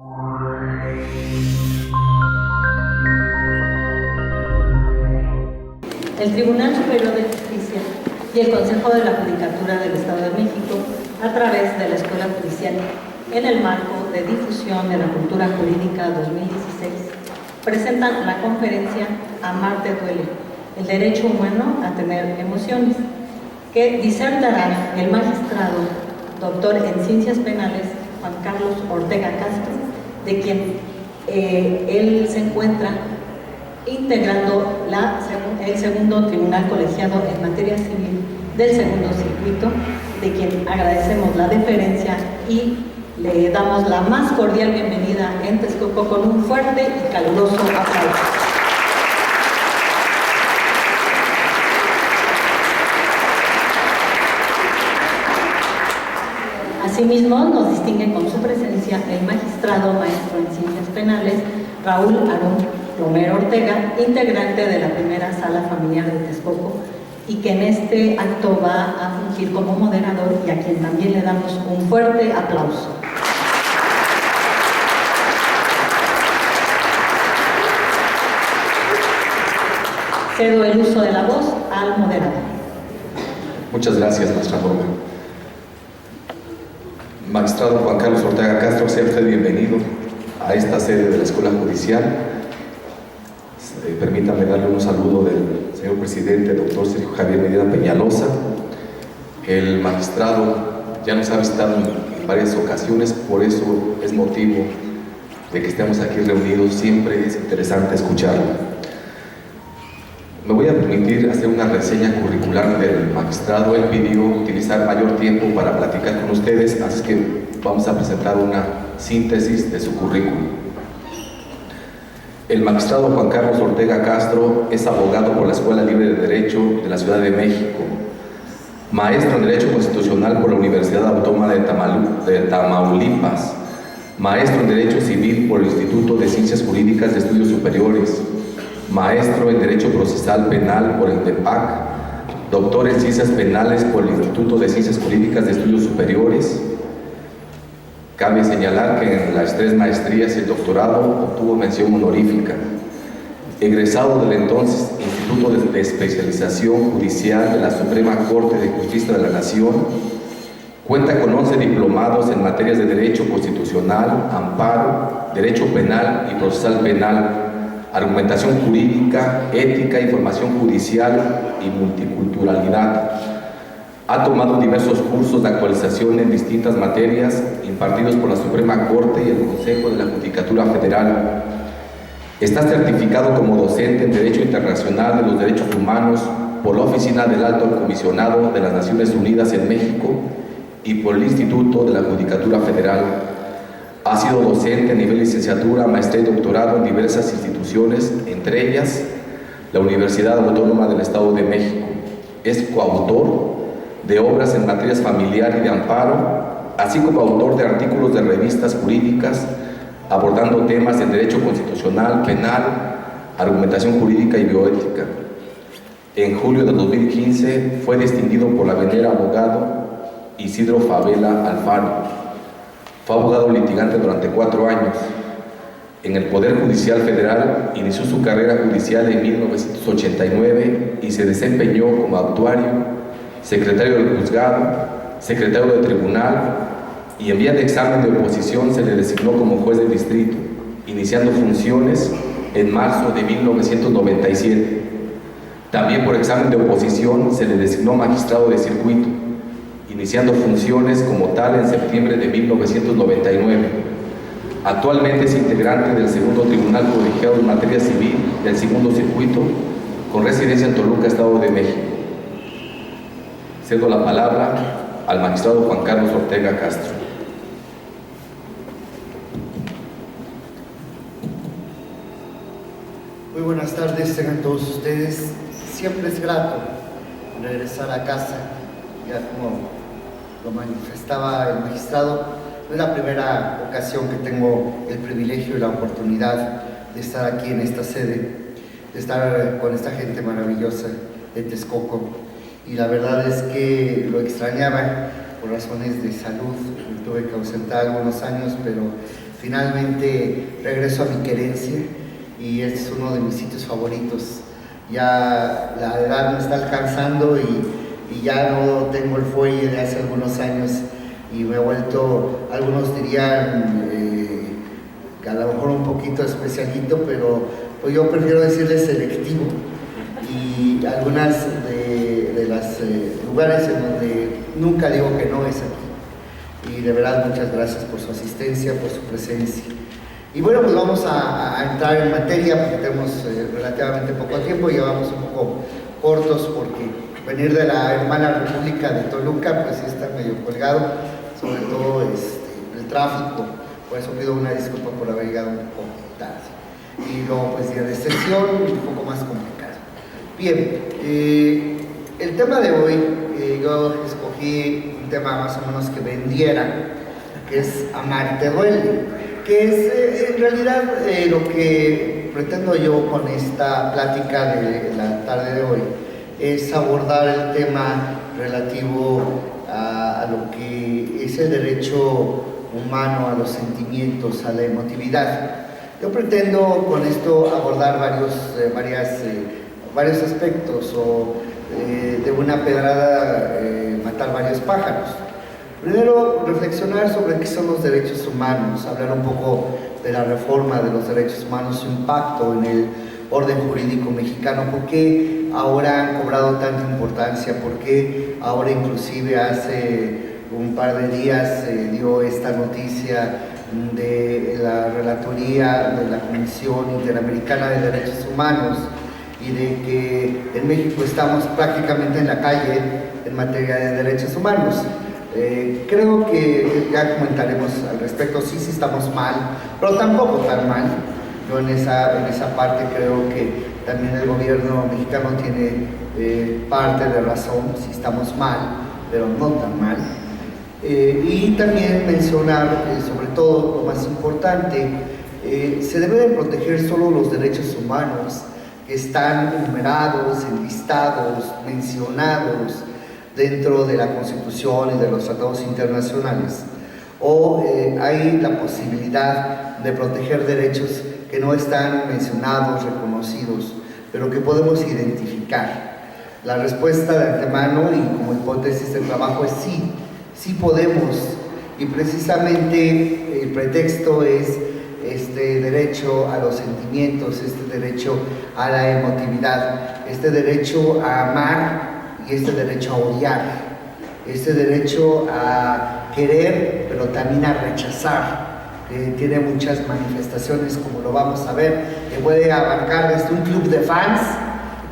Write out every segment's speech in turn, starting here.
El Tribunal Superior de Justicia y el Consejo de la Judicatura del Estado de México, a través de la Escuela Judicial, en el marco de difusión de la cultura jurídica 2016, presentan la conferencia Amar te duele, el derecho humano a tener emociones, que disertará el magistrado doctor en Ciencias Penales Juan Carlos Ortega Castro, de quien él se encuentra integrando el segundo tribunal colegiado en materia civil del segundo circuito, de quien agradecemos la deferencia y le damos la más cordial bienvenida en Texcoco con un fuerte y caluroso aplauso. Asimismo, nos distingue con su presencia el magistrado maestro en Ciencias Penales Raúl Aarón Romero Ortega, integrante de la primera sala familiar de Texcoco, y que en este acto va a fungir como moderador y a quien también le damos un fuerte aplauso. Cedo el uso de la voz al moderador. Muchas gracias, maestra Norma. Magistrado Juan Carlos Ortega Castro, sea usted bienvenido a esta sede de la Escuela Judicial. Permítame darle un saludo del señor presidente, doctor Sergio Javier Medina Peñalosa. El magistrado ya nos ha visitado en varias ocasiones, por eso es motivo de que estemos aquí reunidos. Siempre es interesante escucharlo. Me voy a permitir hacer una reseña curricular del magistrado. Él pidió utilizar mayor tiempo para platicar con ustedes, así que vamos a presentar una síntesis de su currículum. El magistrado Juan Carlos Ortega Castro es abogado por la Escuela Libre de Derecho de la Ciudad de México, maestro en Derecho Constitucional por la Universidad Autónoma de Tamaulipas, maestro en Derecho Civil por el Instituto de Ciencias Jurídicas de Estudios Superiores, maestro en Derecho Procesal Penal por el TEPAC, doctor en Ciencias Penales por el Instituto de Ciencias Jurídicas de Estudios Superiores. Cabe señalar que en las 3 maestrías y el doctorado obtuvo mención honorífica. Egresado del entonces Instituto de Especialización Judicial de la Suprema Corte de Justicia de la Nación, cuenta con 11 diplomados en materias de Derecho Constitucional, Amparo, Derecho Penal y Procesal Penal, Argumentación Jurídica, Ética y Formación Judicial y Multiculturalidad. Ha tomado diversos cursos de actualización en distintas materias impartidos por la Suprema Corte y el Consejo de la Judicatura Federal. Está certificado como docente en Derecho Internacional de los Derechos Humanos por la Oficina del Alto Comisionado de las Naciones Unidas en México y por el Instituto de la Judicatura Federal. Ha sido docente a nivel licenciatura, maestría y doctorado en diversas instituciones, entre ellas la Universidad Autónoma del Estado de México. Es coautor de obras en materias familiar y de amparo, así como autor de artículos de revistas jurídicas abordando temas de derecho constitucional, penal, argumentación jurídica y bioética. En julio de 2015 fue distinguido por la venera abogado Isidro Favela Alfaro. Fue abogado litigante durante 4 años. En el Poder Judicial Federal inició su carrera judicial en 1989 y se desempeñó como actuario, secretario del juzgado, secretario de tribunal, y en vía de examen de oposición se le designó como juez de distrito, iniciando funciones en marzo de 1997. También por examen de oposición se le designó magistrado de circuito, iniciando funciones como tal en septiembre de 1999. Actualmente es integrante del segundo tribunal colegiado en materia civil del segundo circuito, con residencia en Toluca, Estado de México. Cedo la palabra al magistrado Juan Carlos Ortega Castro. Muy buenas tardes, tengan todos ustedes. Siempre es grato regresar a casa, ya como lo manifestaba el magistrado. Es la primera ocasión que tengo el privilegio y la oportunidad de estar aquí en esta sede, de estar con esta gente maravillosa de Texcoco. Y la verdad es que lo extrañaba por razones de salud. Me tuve que ausentar algunos años, pero finalmente regreso a mi querencia y es uno de mis sitios favoritos. Ya la edad me está alcanzando y ya no tengo el fuelle de hace algunos años y me he vuelto, algunos dirían que a lo mejor un poquito especialito, pero pues yo prefiero decirle selectivo. Y algunas de los lugares en donde nunca digo que no es aquí. Y de verdad muchas gracias por su asistencia, por su presencia. Y bueno, pues vamos a entrar en materia porque tenemos relativamente poco tiempo y ya vamos un poco cortos porque venir de la hermana República de Toluca pues sí está medio colgado, sobre todo el tráfico. Por eso pido una disculpa por haber llegado un poco tarde. Y luego pues día de sesión, un poco más complicado. Bien, el tema de hoy, yo escogí un tema más o menos que vendiera, que es Amar te duele, que es en realidad lo que pretendo yo con esta plática de la tarde de hoy, es abordar el tema relativo a lo que es el derecho humano, a los sentimientos, a la emotividad. Yo pretendo con esto abordar varios aspectos o de una pedrada matar varios pájaros. Primero, reflexionar sobre qué son los derechos humanos, hablar un poco de la reforma de los derechos humanos, su impacto en el orden jurídico mexicano, por qué ahora han cobrado tanta importancia, por qué ahora inclusive hace un par de días se dio esta noticia de la relatoría de la Comisión Interamericana de Derechos Humanos y de que en México estamos prácticamente en la calle en materia de derechos humanos. Creo que ya comentaremos al respecto, sí estamos mal, pero tampoco tan mal. Yo en esa parte creo que también el gobierno mexicano tiene parte de razón, sí estamos mal, pero no tan mal. Y también mencionar, sobre todo lo más importante, se deben proteger solo los derechos humanos que están enumerados, enlistados, mencionados dentro de la Constitución y de los tratados internacionales, o hay la posibilidad de proteger derechos que no están mencionados, reconocidos, pero que podemos identificar. La respuesta de antemano y como hipótesis de trabajo es sí, sí podemos, y precisamente el pretexto es este derecho a los sentimientos, este derecho a la emotividad, este derecho a amar y este derecho a odiar, este derecho a querer pero también a rechazar, que tiene muchas manifestaciones como lo vamos a ver, que puede abarcar desde un club de fans,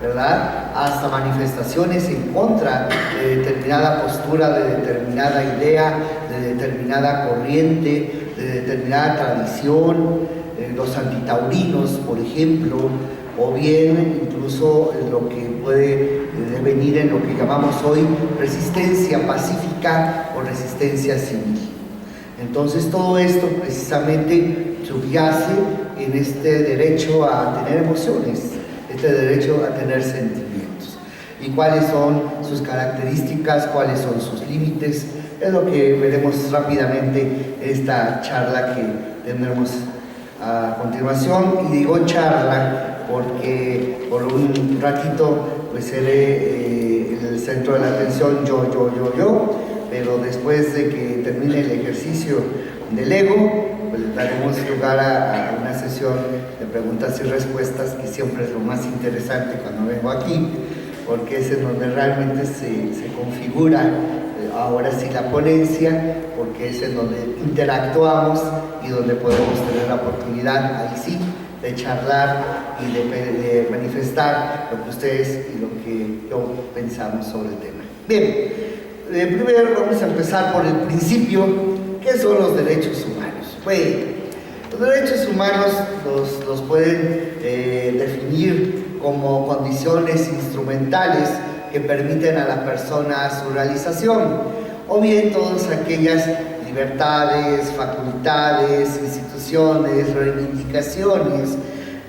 ¿verdad?, hasta manifestaciones en contra de determinada postura, de determinada idea, de determinada corriente, de determinada tradición, los antitaurinos, por ejemplo, o bien incluso lo que puede devenir en lo que llamamos hoy resistencia pacífica o resistencia civil. Entonces todo esto precisamente subyace en este derecho a tener emociones, este derecho a tener sentimientos. ¿Y cuáles son sus características? ¿Cuáles son sus límites? Es lo que veremos rápidamente en esta charla que tendremos a continuación. Y digo charla porque por un ratito pues seré el centro de la atención yo, pero después de que termine el ejercicio del ego, pues daremos lugar a una sesión de preguntas y respuestas, que siempre es lo más interesante cuando vengo aquí, porque es en donde realmente se configura ahora sí la ponencia, porque es en donde interactuamos y donde podemos tener la oportunidad, ahí sí, de charlar y de manifestar lo que ustedes y lo que yo pensamos sobre el tema. Bien, primero vamos a empezar por el principio. ¿Qué son los derechos humanos? Bueno, los derechos humanos los pueden definir como condiciones instrumentales que permiten a la persona su realización, o bien todas aquellas libertades, facultades, instituciones, reivindicaciones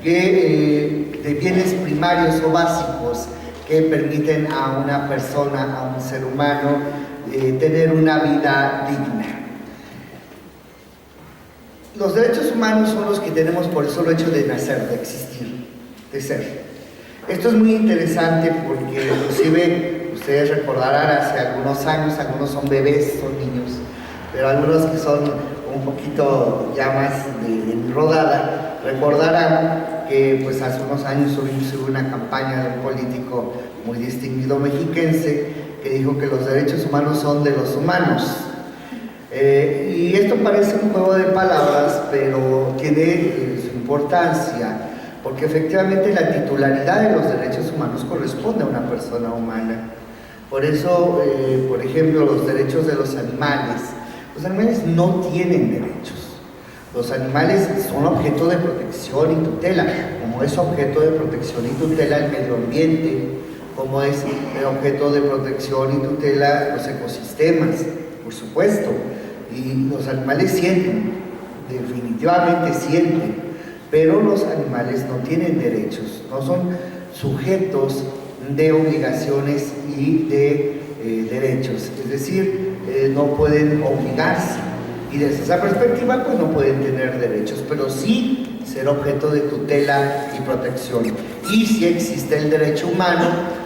de bienes primarios o básicos que permiten a una persona, a un ser humano, tener una vida digna. Los derechos humanos son los que tenemos por el solo hecho de nacer, de existir, de ser. Esto es muy interesante porque inclusive ustedes recordarán hace algunos años, algunos son bebés, son niños, pero algunos que son un poquito ya más de rodada, recordarán que pues hace unos años hubo una campaña de un político muy distinguido mexiquense que dijo que los derechos humanos son de los humanos. Y esto parece un juego de palabras, pero tiene su importancia, porque efectivamente la titularidad de los derechos humanos corresponde a una persona humana. Por eso, por ejemplo, los derechos de los animales no tienen derechos. Los animales son objeto de protección y tutela, como es objeto de protección y tutela el medio ambiente, como es objeto de protección y tutela los ecosistemas, por supuesto. Y los animales sienten, definitivamente sienten, pero los animales no tienen derechos, no son sujetos de obligaciones y de derechos, es decir, no pueden obligarse, y desde esa perspectiva pues no pueden tener derechos, pero sí ser objeto de tutela y protección. Y sí existe el derecho humano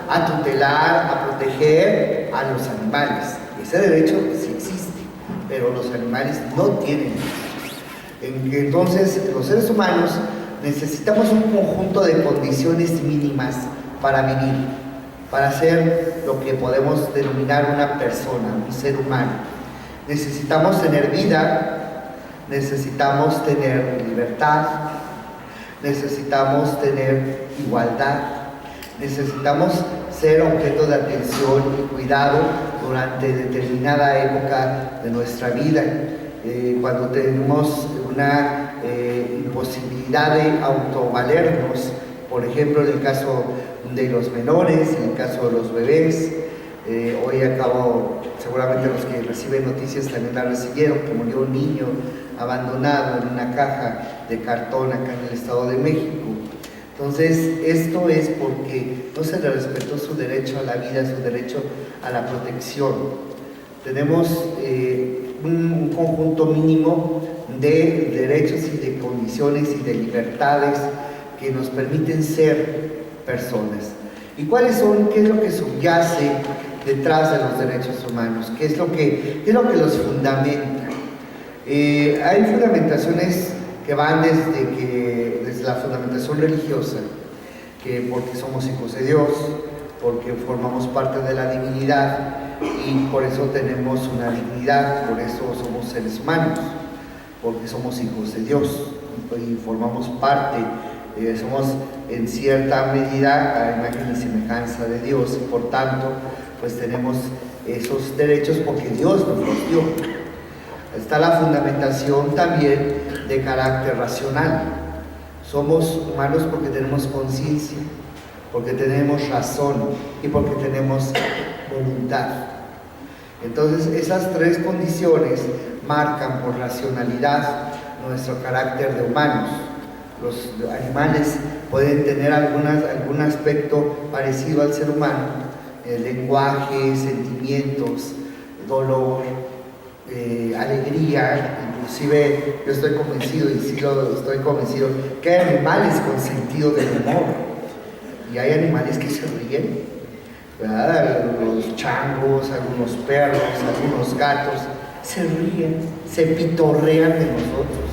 a tutelar, a proteger a los animales. Ese derecho sí existe, pero los animales no tienen derechos. Entonces, los seres humanos necesitamos un conjunto de condiciones mínimas para vivir, para ser lo que podemos denominar una persona, un ser humano. Necesitamos tener vida, necesitamos tener libertad, necesitamos tener igualdad, necesitamos ser objeto de atención y cuidado durante determinada época de nuestra vida. Cuando tenemos una imposibilidad de autovalernos, por ejemplo en el caso de los menores, en el caso de los bebés. Hoy acabo, seguramente los que reciben noticias también la recibieron, que murió un niño abandonado en una caja de cartón acá en el Estado de México. Entonces, esto es porque no se le respetó su derecho a la vida, su derecho a la protección. Tenemos un conjunto mínimo de derechos y de condiciones y de libertades que nos permiten ser personas. ¿Y cuáles son? ¿Qué es lo que subyace detrás de los derechos humanos? ¿Qué es lo que los fundamenta? Hay fundamentaciones que van desde la fundamentación religiosa, que porque somos hijos de Dios, porque formamos parte de la divinidad y por eso tenemos una dignidad, por eso somos seres humanos, porque somos hijos de Dios y formamos parte, somos en cierta medida a imagen y semejanza de Dios y por tanto pues tenemos esos derechos porque Dios nos los dio. Está la fundamentación también de carácter racional. Somos humanos porque tenemos conciencia, porque tenemos razón y porque tenemos voluntad. Entonces esas tres condiciones marcan por racionalidad nuestro carácter de humanos. Los animales pueden tener algún aspecto parecido al ser humano, lenguaje, sentimientos, dolor, alegría. Inclusive yo estoy convencido, y sí lo estoy convencido, que hay animales con sentido del humor y hay animales que se ríen, ¿verdad? Los changos, algunos perros, algunos gatos se ríen, se pitorrean de nosotros,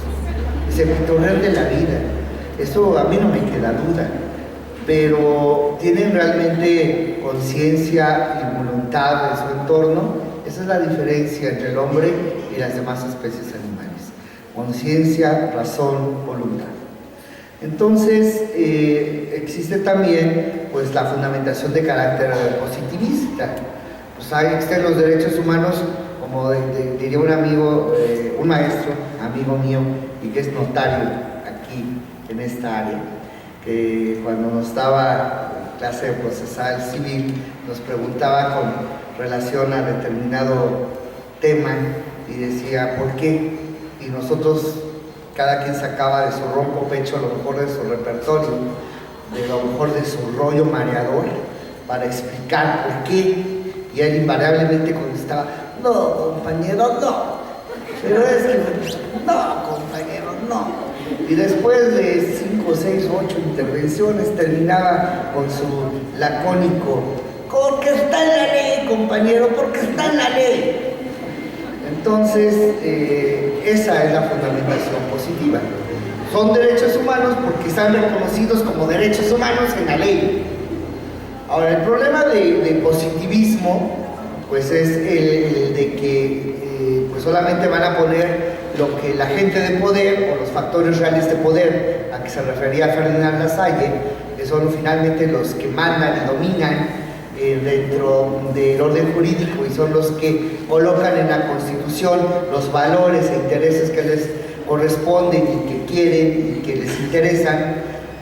se pitorrean de la vida. Eso a mí no me queda duda, pero tienen realmente conciencia y voluntad de su entorno. Esa es la diferencia entre el hombre y las demás especies animales: conciencia, razón, voluntad. Entonces existe también pues la fundamentación de carácter positivista. Pues existen los derechos humanos, como diría un amigo, un maestro, amigo mío, y que es notario aquí en esta área, que cuando nos daba clase de procesal civil nos preguntaba con relación a determinado tema y decía ¿por qué? Y nosotros, cada quien sacaba de su ronco pecho a lo mejor de su repertorio, de lo mejor de su rollo mareador, para explicar por qué, y él invariablemente contestaba: no, compañero, no, pero es que no, compañero, no. Y después de 5, 6, 8 intervenciones terminaba con su lacónico: porque está en la ley, compañero, porque está en la ley. Entonces, esa es la fundamentación positiva. Son derechos humanos porque están reconocidos como derechos humanos en la ley. Ahora, el problema de positivismo, pues es el de que pues solamente van a poner lo que la gente de poder, o los factores reales de poder, a que se refería Ferdinand Lasalle, que son finalmente los que mandan y dominan dentro del orden jurídico, y son los que colocan en la Constitución los valores e intereses que les corresponden y que quieren y que les interesan.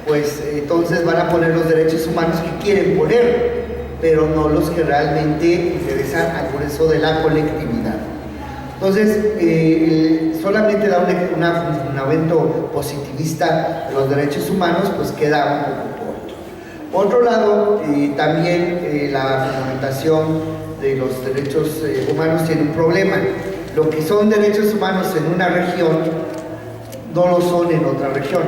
Pues entonces van a poner los derechos humanos que quieren poner, pero no los que realmente interesan al grueso de la colectividad. Entonces, solamente da un fundamento positivista de los derechos humanos, pues queda un poco corto. Por otro lado, también la fundamentación de los derechos humanos tiene un problema. Lo que son derechos humanos en una región no lo son en otra región.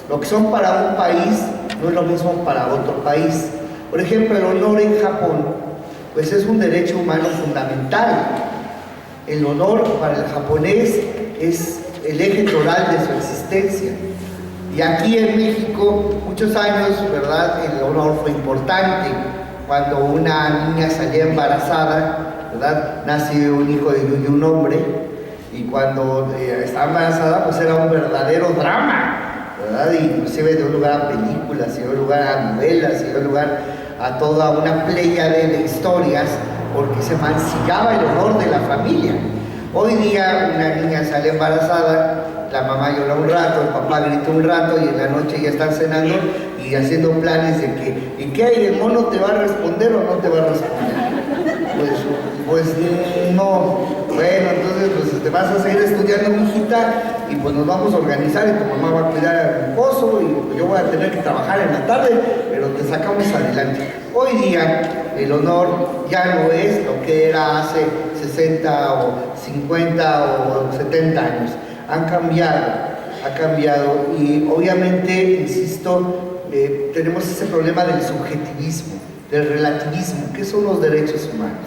Lo que son para un país no es lo mismo para otro país. Por ejemplo, el honor en Japón, pues es un derecho humano fundamental. El honor para el japonés es el eje toral de su existencia. Y aquí en México, muchos años, ¿verdad?, el honor fue importante. Cuando una niña salía embarazada, ¿verdad?, nace un hijo de un hombre, y cuando estaba embarazada, pues era un verdadero drama, ¿verdad? Inclusive dio lugar a películas, dio lugar a novelas, dio lugar a toda una pléyade de historias, porque se mancillaba el honor de la familia. Hoy día una niña sale embarazada, la mamá llora un rato, el papá grita un rato, y en la noche ya están cenando y haciendo planes de que, ¿y qué hay? ¿El mono te va a responder o no te va a responder? Pues no. Bueno, entonces pues te vas a seguir estudiando, mijita, y pues nos vamos a organizar, y tu mamá va a cuidar al esposo, y pues yo voy a tener que trabajar en la tarde, pero te sacamos adelante. Hoy día el honor ya no es lo que era hace 60 o 50 o 70 años. Ha cambiado, y obviamente, insisto, tenemos ese problema del subjetivismo, del relativismo, que son los derechos humanos.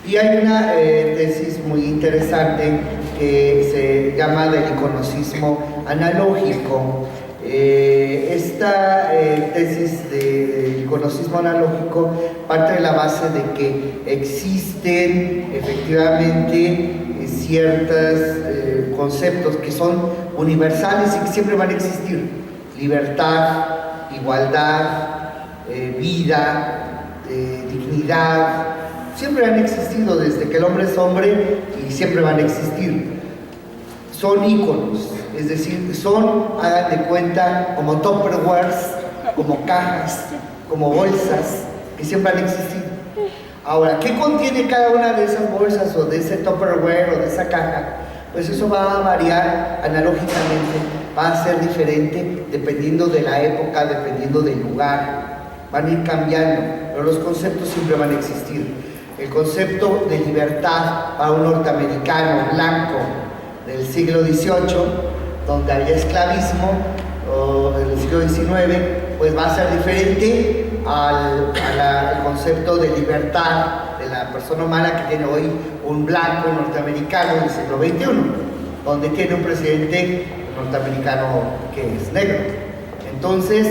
Y hay una tesis muy interesante que se llama del iconocismo analógico. Esta tesis del iconocismo analógico parte de la base de que existen efectivamente ciertos conceptos que son universales y que siempre van a existir: libertad, igualdad, vida, dignidad. Siempre han existido desde que el hombre es hombre, y siempre van a existir. Son íconos, es decir, son, hagan de cuenta, como tupperwares, como cajas, como bolsas, que siempre han existido. Ahora, ¿qué contiene cada una de esas bolsas, o de ese tupperware, o de esa caja? Pues eso va a variar analógicamente, va a ser diferente dependiendo de la época, dependiendo del lugar. Van a ir cambiando, pero los conceptos siempre van a existir. El concepto de libertad para un norteamericano blanco del siglo XVIII, donde había esclavismo, o del siglo XIX, pues va a ser diferente al concepto de libertad de la persona humana que tiene hoy un blanco norteamericano del siglo XXI, donde tiene un presidente norteamericano que es negro. Entonces,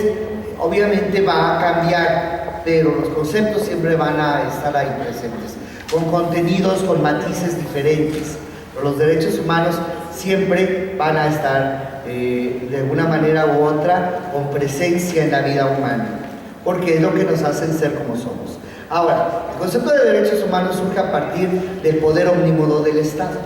obviamente va a cambiar, pero los conceptos siempre van a estar ahí presentes, con contenidos, con matices diferentes. Pero los derechos humanos siempre van a estar, de alguna manera u otra, con presencia en la vida humana, porque es lo que nos hace ser como somos. Ahora, el concepto de derechos humanos surge a partir del poder omnímodo del Estado.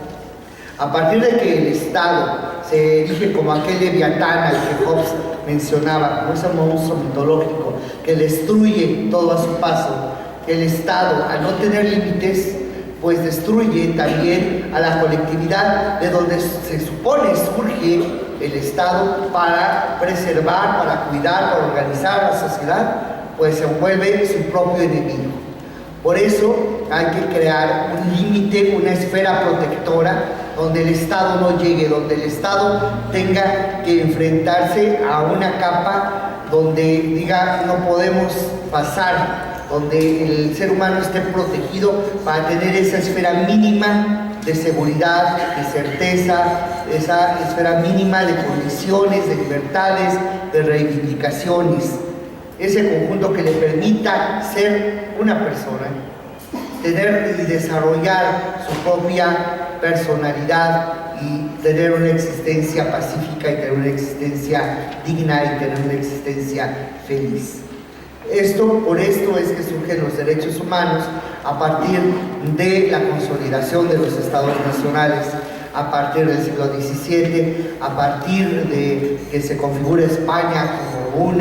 A partir de que el Estado se erige como aquel leviatán al que Hobbes mencionaba, como ese monstruo mitológico que destruye todo a su paso, el Estado, al no tener límites, pues destruye también a la colectividad de donde se supone surge el Estado para preservar, para cuidar, para organizar a la sociedad, pues se vuelve su propio enemigo. Por eso hay que crear un límite, una esfera protectora donde el Estado no llegue, donde el Estado tenga que enfrentarse a una capa donde diga no podemos pasar, donde el ser humano esté protegido para tener esa esfera mínima de seguridad, de certeza, esa esfera mínima de condiciones, de libertades, de reivindicaciones, ese conjunto que le permita ser una persona, tener y desarrollar su propia personalidad y tener una existencia pacífica y tener una existencia digna y tener una existencia feliz. Por esto es que surgen los derechos humanos a partir de la consolidación de los estados nacionales, a partir del siglo XVII, a partir de que se configura España como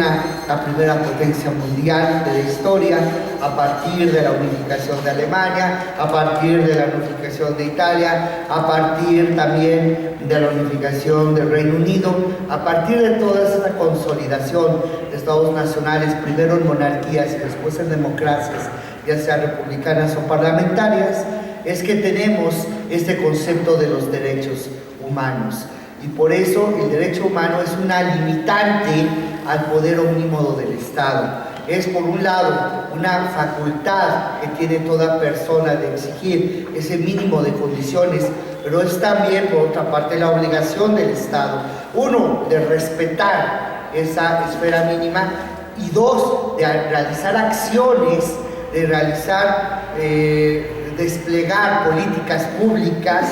la primera potencia mundial de la historia, a partir de la unificación de Alemania, a partir de la unificación de Italia, a partir también de la unificación del Reino Unido, a partir de toda esta consolidación de estados nacionales, primero en monarquías y después en democracias, ya sean republicanas o parlamentarias, es que tenemos este concepto de los derechos humanos. Y por eso el derecho humano es una limitante al poder omnímodo del Estado. Es, por un lado, una facultad que tiene toda persona de exigir ese mínimo de condiciones, pero es también, por otra parte, la obligación del Estado. Uno, de respetar esa esfera mínima, y dos, de realizar acciones, de desplegar políticas públicas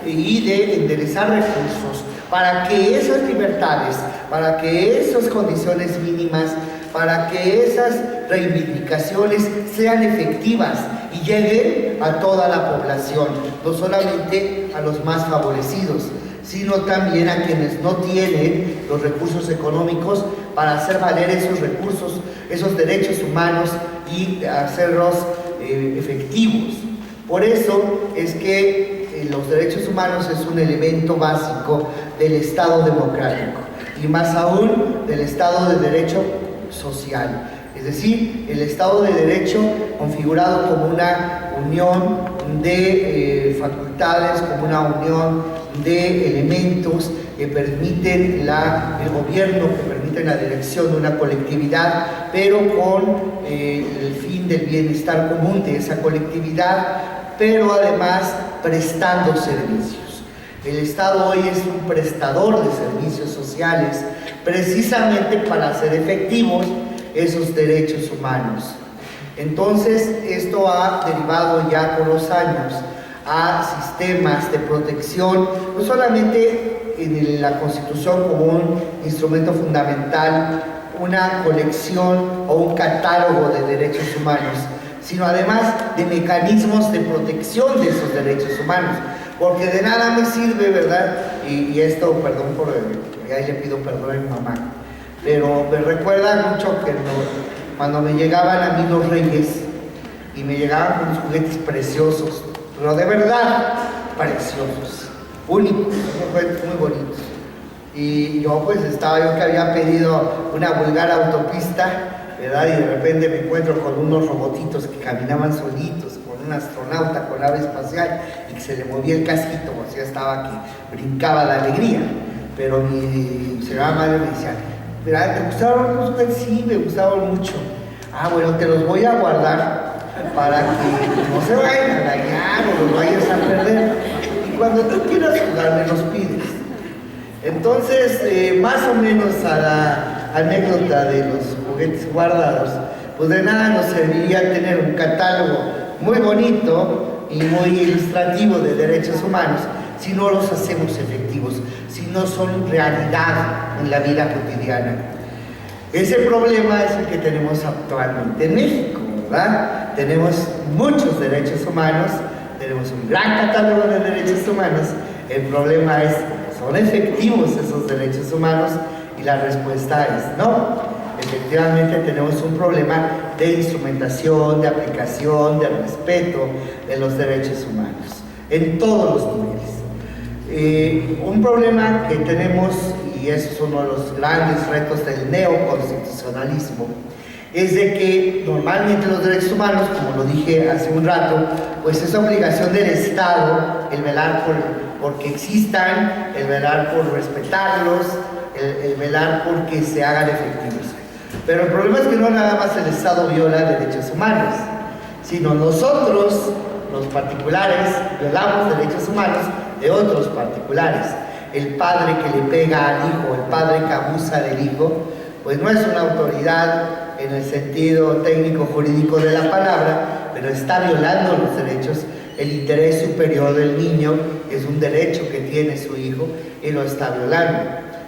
y de enderezar recursos para que esas libertades, para que esas condiciones mínimas, para que esas reivindicaciones sean efectivas y lleguen a toda la población, no solamente a los más favorecidos, sino también a quienes no tienen los recursos económicos para hacer valer esos recursos, esos derechos humanos y hacerlos efectivos. Por eso es que los derechos humanos es un elemento básico del Estado democrático y más aún del Estado de Derecho social, es decir, el Estado de Derecho configurado como una unión de facultades, como una unión de elementos que permiten el gobierno, que permiten la dirección de una colectividad, pero con el fin del bienestar común de esa colectividad, pero además prestando servicios. El Estado hoy es un prestador de servicios sociales precisamente para hacer efectivos esos derechos humanos. Entonces, esto ha derivado ya con los años a sistemas de protección, no solamente en la Constitución como un instrumento fundamental, una colección o un catálogo de derechos humanos, sino además de mecanismos de protección de esos derechos humanos, porque de nada me sirve, ¿verdad? Y esto, perdón ahí le pido perdón a mi mamá, pero me recuerda mucho que cuando me llegaban a mí los reyes y me llegaban con unos juguetes preciosos, pero de verdad preciosos, únicos, unos juguetes muy bonitos. Y yo pues yo que había pedido una vulgar autopista, ¿verdad? Y de repente me encuentro con unos robotitos que caminaban solitos, con un astronauta con nave espacial y que se le movía el casquito, o sea, estaba que brincaba de alegría. Pero mi señora madre me decía, ¿verdad? ¿Te gustaron los juguetes? Sí, me gustaron mucho. Ah, bueno, te los voy a guardar para que no se vayan a dañar o los vayas a perder. Y cuando tú quieras jugar, me los pides. Entonces, más o menos a la anécdota de los juguetes guardados, pues de nada nos serviría tener un catálogo muy bonito y muy ilustrativo de derechos humanos si no los hacemos efectivos, si no son realidad en la vida cotidiana. Ese problema es el que tenemos actualmente en México, ¿verdad? Tenemos muchos derechos humanos, tenemos un gran catálogo de derechos humanos. El problema es, ¿son efectivos esos derechos humanos? Y la respuesta es no. Efectivamente tenemos un problema de instrumentación, de aplicación, de respeto de los derechos humanos, en todos los niveles. Un problema que tenemos, y es uno de los grandes retos del neoconstitucionalismo, es de que normalmente los derechos humanos, como lo dije hace un rato, pues es obligación del Estado el velar por porque existan, el velar por respetarlos, el velar por que se hagan efectivos. Pero el problema es que no nada más el Estado viola derechos humanos, sino nosotros, los particulares, violamos derechos humanos de otros particulares. El padre que le pega al hijo, el padre que abusa del hijo, pues no es una autoridad en el sentido técnico jurídico de la palabra, pero está violando los derechos, el interés superior del niño, es un derecho que tiene su hijo y lo está violando.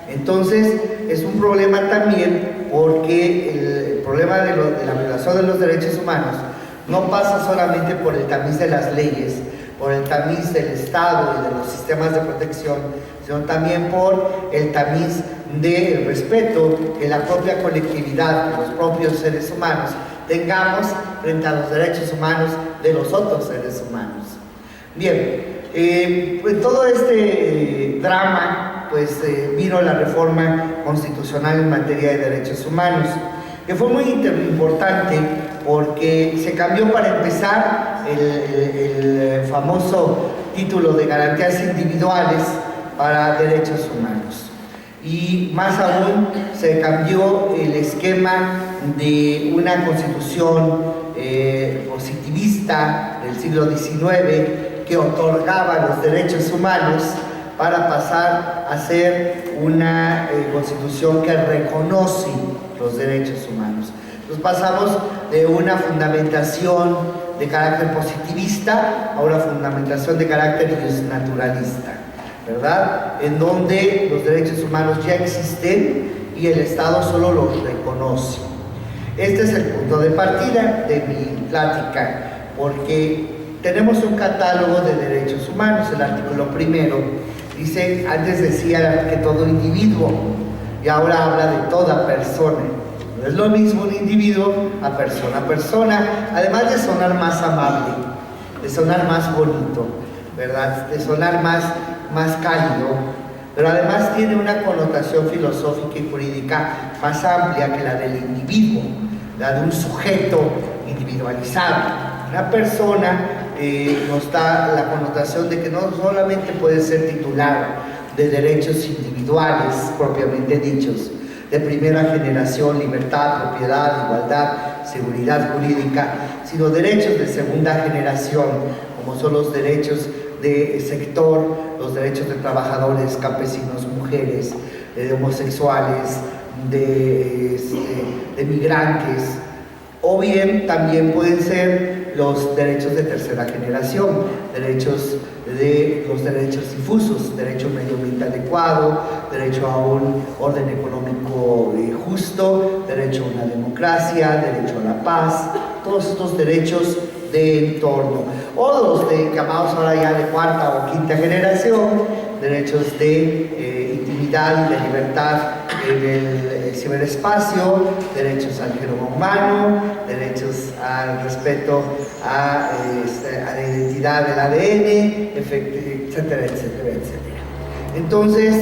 Entonces es un problema también porque el problema de la violación de los derechos humanos no pasa solamente por el tamiz de las leyes, por el tamiz del Estado y de los sistemas de protección, sino también por el tamiz del respeto que la propia colectividad, que los propios seres humanos tengamos frente a los derechos humanos de los otros seres humanos. Bien, pues todo este drama, pues vino la reforma constitucional en materia de derechos humanos, que fue muy importante porque se cambió para empezar el famoso título de garantías individuales para derechos humanos. Y más aún se cambió el esquema de una constitución positivista del siglo XIX que otorgaba los derechos humanos para pasar a ser una constitución que reconoce los derechos humanos. Entonces pasamos de una fundamentación de carácter positivista a una fundamentación de carácter naturalista, ¿verdad? En donde los derechos humanos ya existen y el Estado solo los reconoce. Este es el punto de partida de mi plática, porque tenemos un catálogo de derechos humanos. El artículo primero dice, antes decía que todo individuo, y ahora habla de toda persona. No es lo mismo un individuo a persona, además de sonar más amable, de sonar más bonito, ¿verdad? De sonar más cálido, pero además tiene una connotación filosófica y jurídica más amplia que la del individuo, la de un sujeto individualizado. Una persona nos da la connotación de que no solamente puede ser titular de derechos individuales propiamente dichos, de primera generación, libertad, propiedad, igualdad, seguridad jurídica, sino derechos de segunda generación, como son los derechos de sector, los derechos de trabajadores, campesinos, mujeres, de homosexuales, de migrantes, o bien también pueden ser los derechos de tercera generación, los derechos difusos, derecho a un medio ambiente adecuado, derecho a un orden económico justo, derecho a una democracia, derecho a la paz, todos estos derechos de entorno, o los llamados ahora ya de cuarta o quinta generación, derechos de intimidad y de libertad en el ciberespacio, derechos al genoma humano, derechos al respeto a la identidad del ADN, etcétera, etcétera, etcétera. Entonces,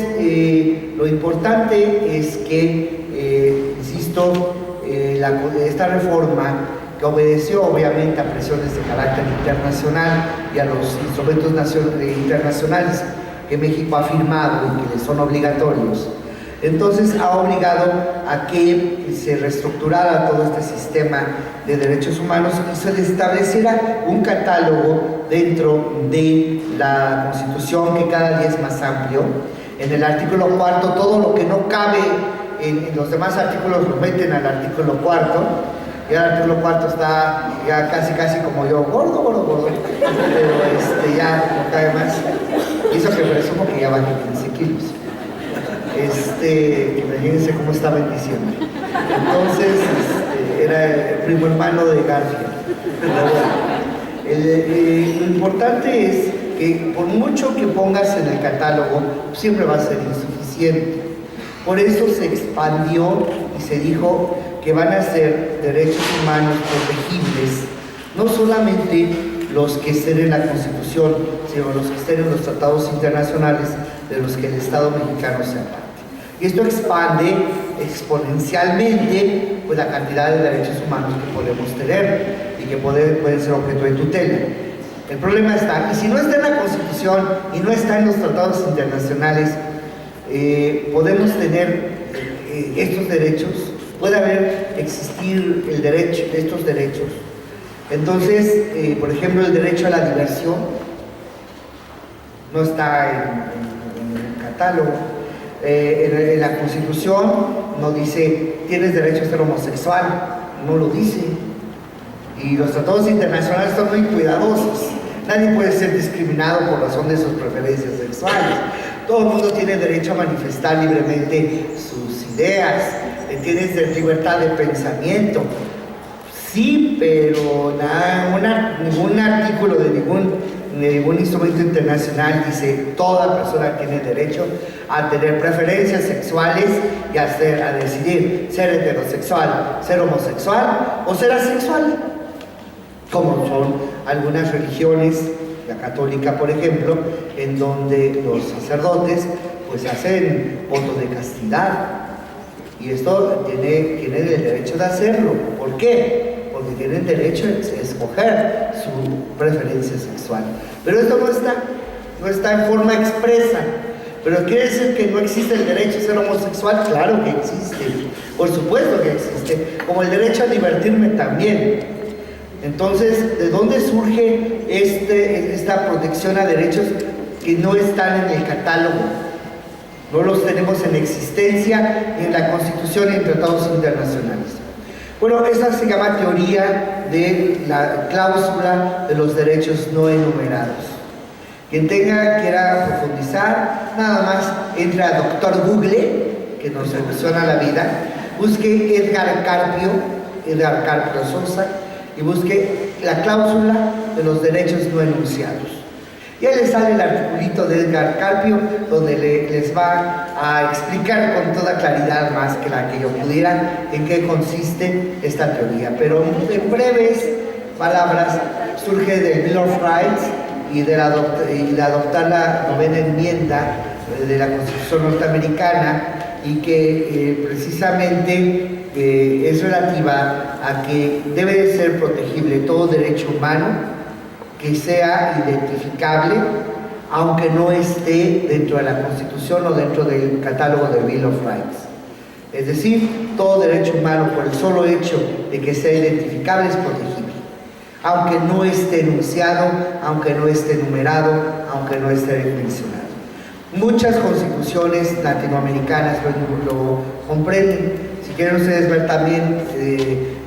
lo importante es que, insisto, esta reforma, que obedeció obviamente a presiones de carácter internacional y a los instrumentos internacionales que México ha firmado y que le son obligatorios, entonces ha obligado a que se reestructurara todo este sistema de derechos humanos y se le estableciera un catálogo dentro de la Constitución que cada día es más amplio. En el artículo cuarto, todo lo que no cabe en los demás artículos lo meten al artículo cuarto. Y el artículo cuarto está ya casi como yo, gordo, pero ya no cabe más. Hizo que presumo que ya bajé 15 kilos. Imagínense cómo estaba en diciembre. Entonces, era el primo hermano de Garfield. Lo importante es que por mucho que pongas en el catálogo, siempre va a ser insuficiente. Por eso se expandió y se dijo que van a ser derechos humanos protegibles, no solamente los que estén en la Constitución, sino los que estén en los tratados internacionales de los que el Estado mexicano sea parte. Y esto expande exponencialmente pues, la cantidad de derechos humanos que podemos tener y que pueden ser objeto de tutela. El problema está, y si no está en la Constitución y no está en los tratados internacionales, podemos tener estos derechos, puede existir el derecho, estos derechos. Entonces, por ejemplo, el derecho a la diversión no está en el catálogo. En la Constitución no dice tienes derecho a ser homosexual, no lo dice. Y los tratados internacionales son muy cuidadosos. Nadie puede ser discriminado por razón de sus preferencias sexuales. Todo el mundo tiene derecho a manifestar libremente sus ideas. Tienes libertad de pensamiento. Sí, pero ningún artículo de ningún instrumento internacional dice toda persona tiene derecho a tener preferencias sexuales y a decidir ser heterosexual, ser homosexual o ser asexual, como son algunas religiones, la católica por ejemplo, en donde los sacerdotes pues hacen voto de castidad, y esto tienen el derecho de hacerlo. ¿Por qué? Porque tienen derecho a escoger su preferencia sexual. Pero esto no está en forma expresa. ¿Pero quiere decir que no existe el derecho a ser homosexual? Claro que existe, por supuesto que existe, como el derecho a divertirme también. Entonces, ¿de dónde surge esta protección a derechos que no están en el catálogo? No los tenemos en existencia ni en la Constitución ni en tratados internacionales. Bueno, esta se llama teoría de la cláusula de los derechos no enumerados. Quien quiera profundizar, nada más entre a Doctor Google, que nos soluciona la vida, busque Edgar Carpio Sosa, y busque la cláusula de los derechos no enunciados. Y ahí les sale el articulito de Edgar Carpio, donde les va a explicar con toda claridad, más que la que yo pudiera, en qué consiste esta teoría. Pero en breves palabras, surge del Bill of Rights y de adoptar la 9ª enmienda de la Constitución norteamericana, y que precisamente es relativa a que debe de ser protegible todo derecho humano que sea identificable, aunque no esté dentro de la Constitución o dentro del catálogo del Bill of Rights. Es decir, todo derecho humano, por el solo hecho de que sea identificable, es protegible, aunque no esté enunciado, aunque no esté numerado, aunque no esté mencionado. Muchas constituciones latinoamericanas lo comprenden. Si quieren ustedes ver también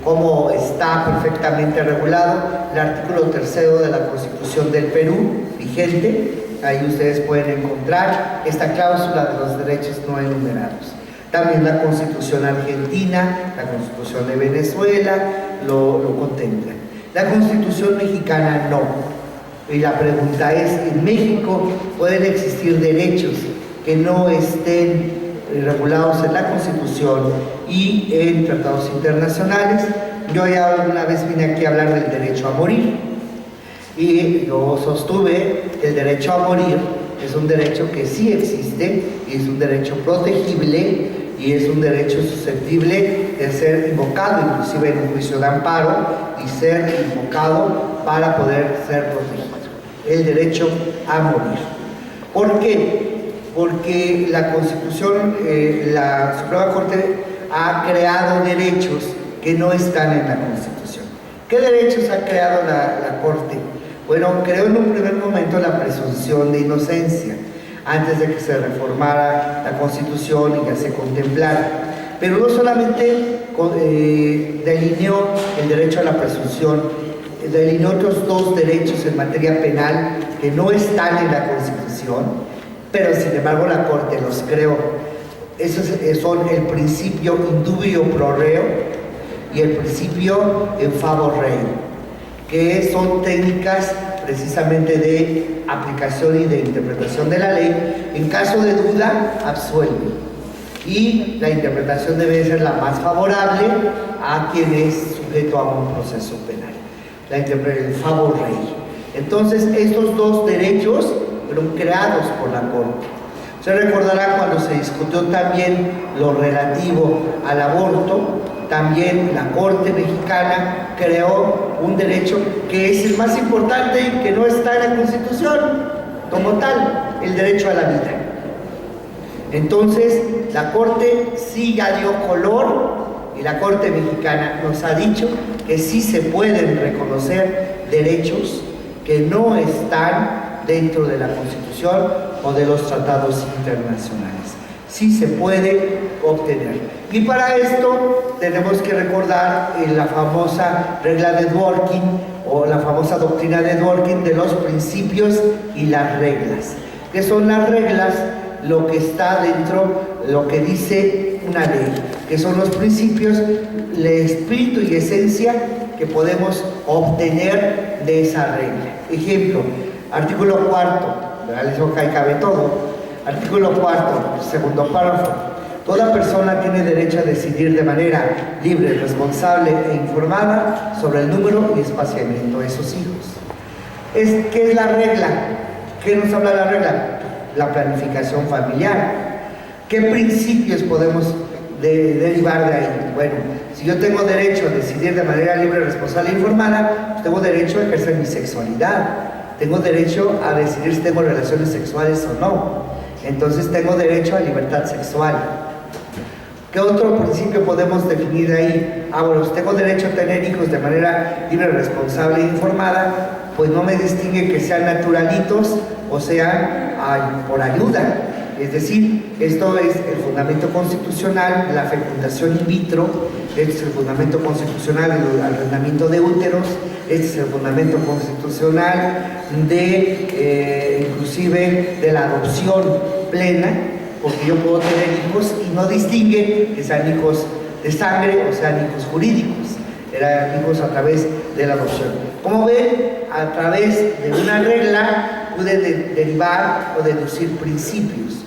cómo está perfectamente regulado el artículo 3º de la Constitución del Perú, vigente, ahí ustedes pueden encontrar esta cláusula de los derechos no enumerados. También la Constitución argentina, la Constitución de Venezuela lo contemplan. La Constitución mexicana no. Y la pregunta es, ¿en México pueden existir derechos que no estén regulados en la Constitución y en tratados internacionales? Yo ya alguna vez vine aquí a hablar del derecho a morir, y yo sostuve que el derecho a morir es un derecho que sí existe, y es un derecho protegible, y es un derecho susceptible de ser invocado inclusive en un juicio de amparo, y ser invocado para poder ser protegido. El derecho a morir. ¿Por qué? Porque la Constitución, la Suprema Corte ha creado derechos que no están en la Constitución. ¿Qué derechos ha creado la Corte? Bueno, creó en un primer momento la presunción de inocencia, antes de que se reformara la Constitución y ya se contemplara. Pero no solamente delineó el derecho a la presunción, delineó otros dos derechos en materia penal que no están en la Constitución, pero sin embargo la Corte los creó. Esos son el principio indubio pro reo y el principio in favor rei, que son técnicas precisamente de aplicación y de interpretación de la ley. En caso de duda, absuelve, y la interpretación debe ser la más favorable a quien es sujeto a un proceso penal. El favor rei. Entonces, estos dos derechos fueron creados por la Corte. Se recordará cuando se discutió también lo relativo al aborto, también la Corte Mexicana creó un derecho que es el más importante y que no está en la Constitución como tal, el derecho a la vida. Entonces, la Corte sí ya dio color y la Corte Mexicana nos ha dicho que sí se pueden reconocer derechos que no están dentro de la Constitución o de los tratados internacionales. Sí se puede obtener. Y para esto tenemos que recordar la famosa regla de Dworkin o la famosa doctrina de Dworkin de los principios y las reglas. ¿Qué son las reglas? Lo que está dentro, lo que dice una ley, que son los principios, el espíritu y esencia que podemos obtener de esa regla. Ejemplo, artículo 4, les hoja y cabe todo. Artículo 4, segundo párrafo. Toda persona tiene derecho a decidir de manera libre, responsable e informada sobre el número y espaciamiento de sus hijos. ¿Qué es la regla? ¿Qué nos habla la regla? La planificación familiar. ¿Qué principios podemos derivar de ahí? Bueno, si yo tengo derecho a decidir de manera libre, responsable e informada, pues tengo derecho a ejercer mi sexualidad. Tengo derecho a decidir si tengo relaciones sexuales o no. Entonces tengo derecho a libertad sexual. ¿Qué otro principio podemos definir ahí? Bueno, si tengo derecho a tener hijos de manera libre, responsable e informada, pues no me distingue que sean naturalitos o sean por ayuda. Es decir, esto es el fundamento constitucional, la fecundación in vitro, este es el fundamento constitucional del arrendamiento de úteros, este es el fundamento constitucional de, inclusive, de la adopción plena, porque yo puedo tener hijos y no distingue que sean hijos de sangre o sean hijos jurídicos, eran hijos a través de la adopción. Como ven, a través de una regla pude derivar o deducir principios.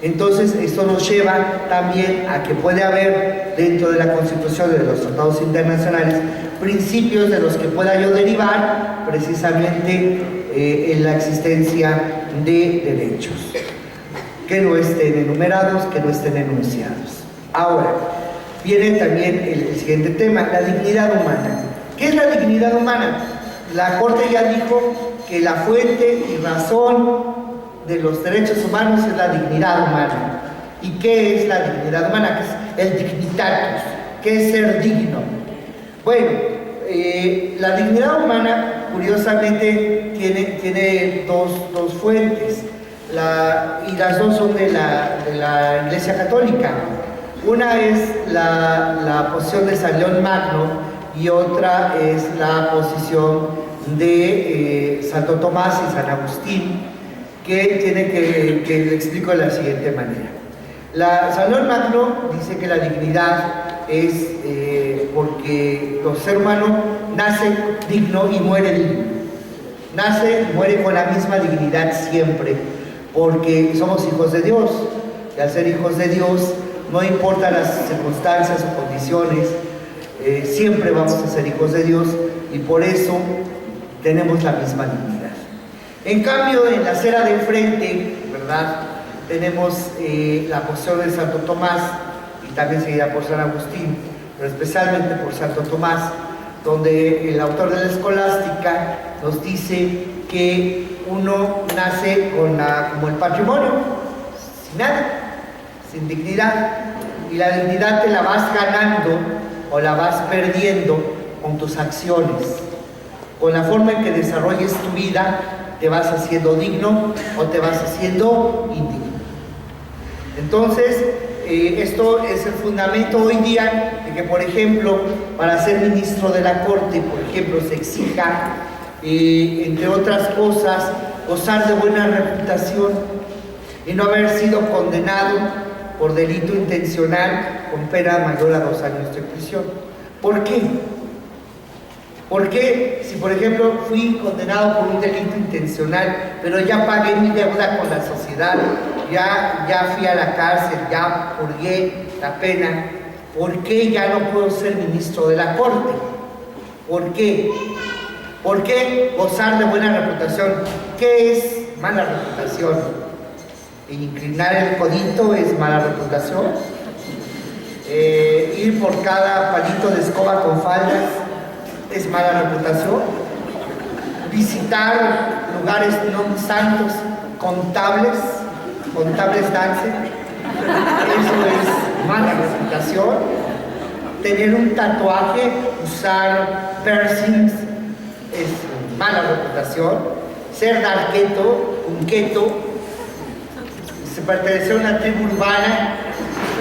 Entonces, esto nos lleva también a que puede haber dentro de la Constitución y de los tratados internacionales principios de los que pueda yo derivar precisamente en la existencia de derechos que no estén enumerados, que no estén enunciados. Ahora, viene también el siguiente tema, la dignidad humana. ¿Qué es la dignidad humana? La Corte ya dijo que la fuente y razón de los derechos humanos es la dignidad humana. ¿Y qué es la dignidad humana? ¿Qué es el dignitatus? ¿Qué es ser digno? Bueno, la dignidad humana, curiosamente, tiene dos fuentes, y las dos son de la Iglesia Católica. Una es la posición de San León Magno y otra es la posición de Santo Tomás y San Agustín, que le explico de la siguiente manera. San León Magno dice que la dignidad es porque el ser humano nace digno y muere digno. Nace y muere con la misma dignidad siempre, porque somos hijos de Dios. Y al ser hijos de Dios, no importa las circunstancias o condiciones, siempre vamos a ser hijos de Dios y por eso tenemos la misma dignidad. En cambio, en la acera de enfrente, ¿verdad?, tenemos la posición de Santo Tomás y también seguida por San Agustín, pero especialmente por Santo Tomás, donde el autor de la Escolástica nos dice que uno nace como el patrimonio, sin nada, sin dignidad, y la dignidad te la vas ganando o la vas perdiendo con tus acciones, con la forma en que desarrolles tu vida. Te vas haciendo digno o te vas haciendo indigno. Entonces, esto es el fundamento hoy día de que, por ejemplo, para ser ministro de la Corte, por ejemplo, se exija, entre otras cosas, gozar de buena reputación y no haber sido condenado por delito intencional con pena mayor a 2 años de prisión. ¿Por qué? Porque si, por ejemplo, fui condenado por un delito intencional, pero ya pagué mi deuda con la sociedad, ya fui a la cárcel, ya purgué la pena, ¿por qué ya no puedo ser ministro de la Corte? ¿Por qué? ¿Por qué gozar de buena reputación? ¿Qué es mala reputación? ¿Inclinar el codito es mala reputación? Ir Ir por cada palito de escoba con faldas es mala reputación. Visitar lugares no santos, contables dance, eso es mala reputación. Tener un tatuaje, usar piercings es mala reputación. Ser darqueto, punqueto, pertenecer a una tribu urbana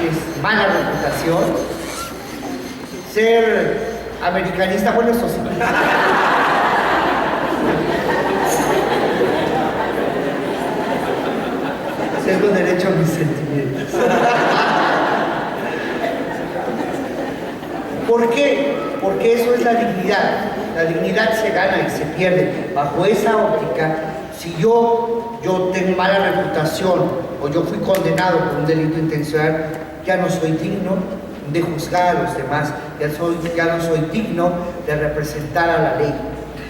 es mala reputación. Ser americanista, bueno, eso sí. Tengo derecho a mis sentimientos. ¿Por qué? Porque eso es la dignidad. La dignidad se gana y se pierde. Bajo esa óptica, si yo tengo mala reputación o yo fui condenado por un delito intencional, ya no soy digno de juzgar a los demás, ya no soy digno de representar a la ley.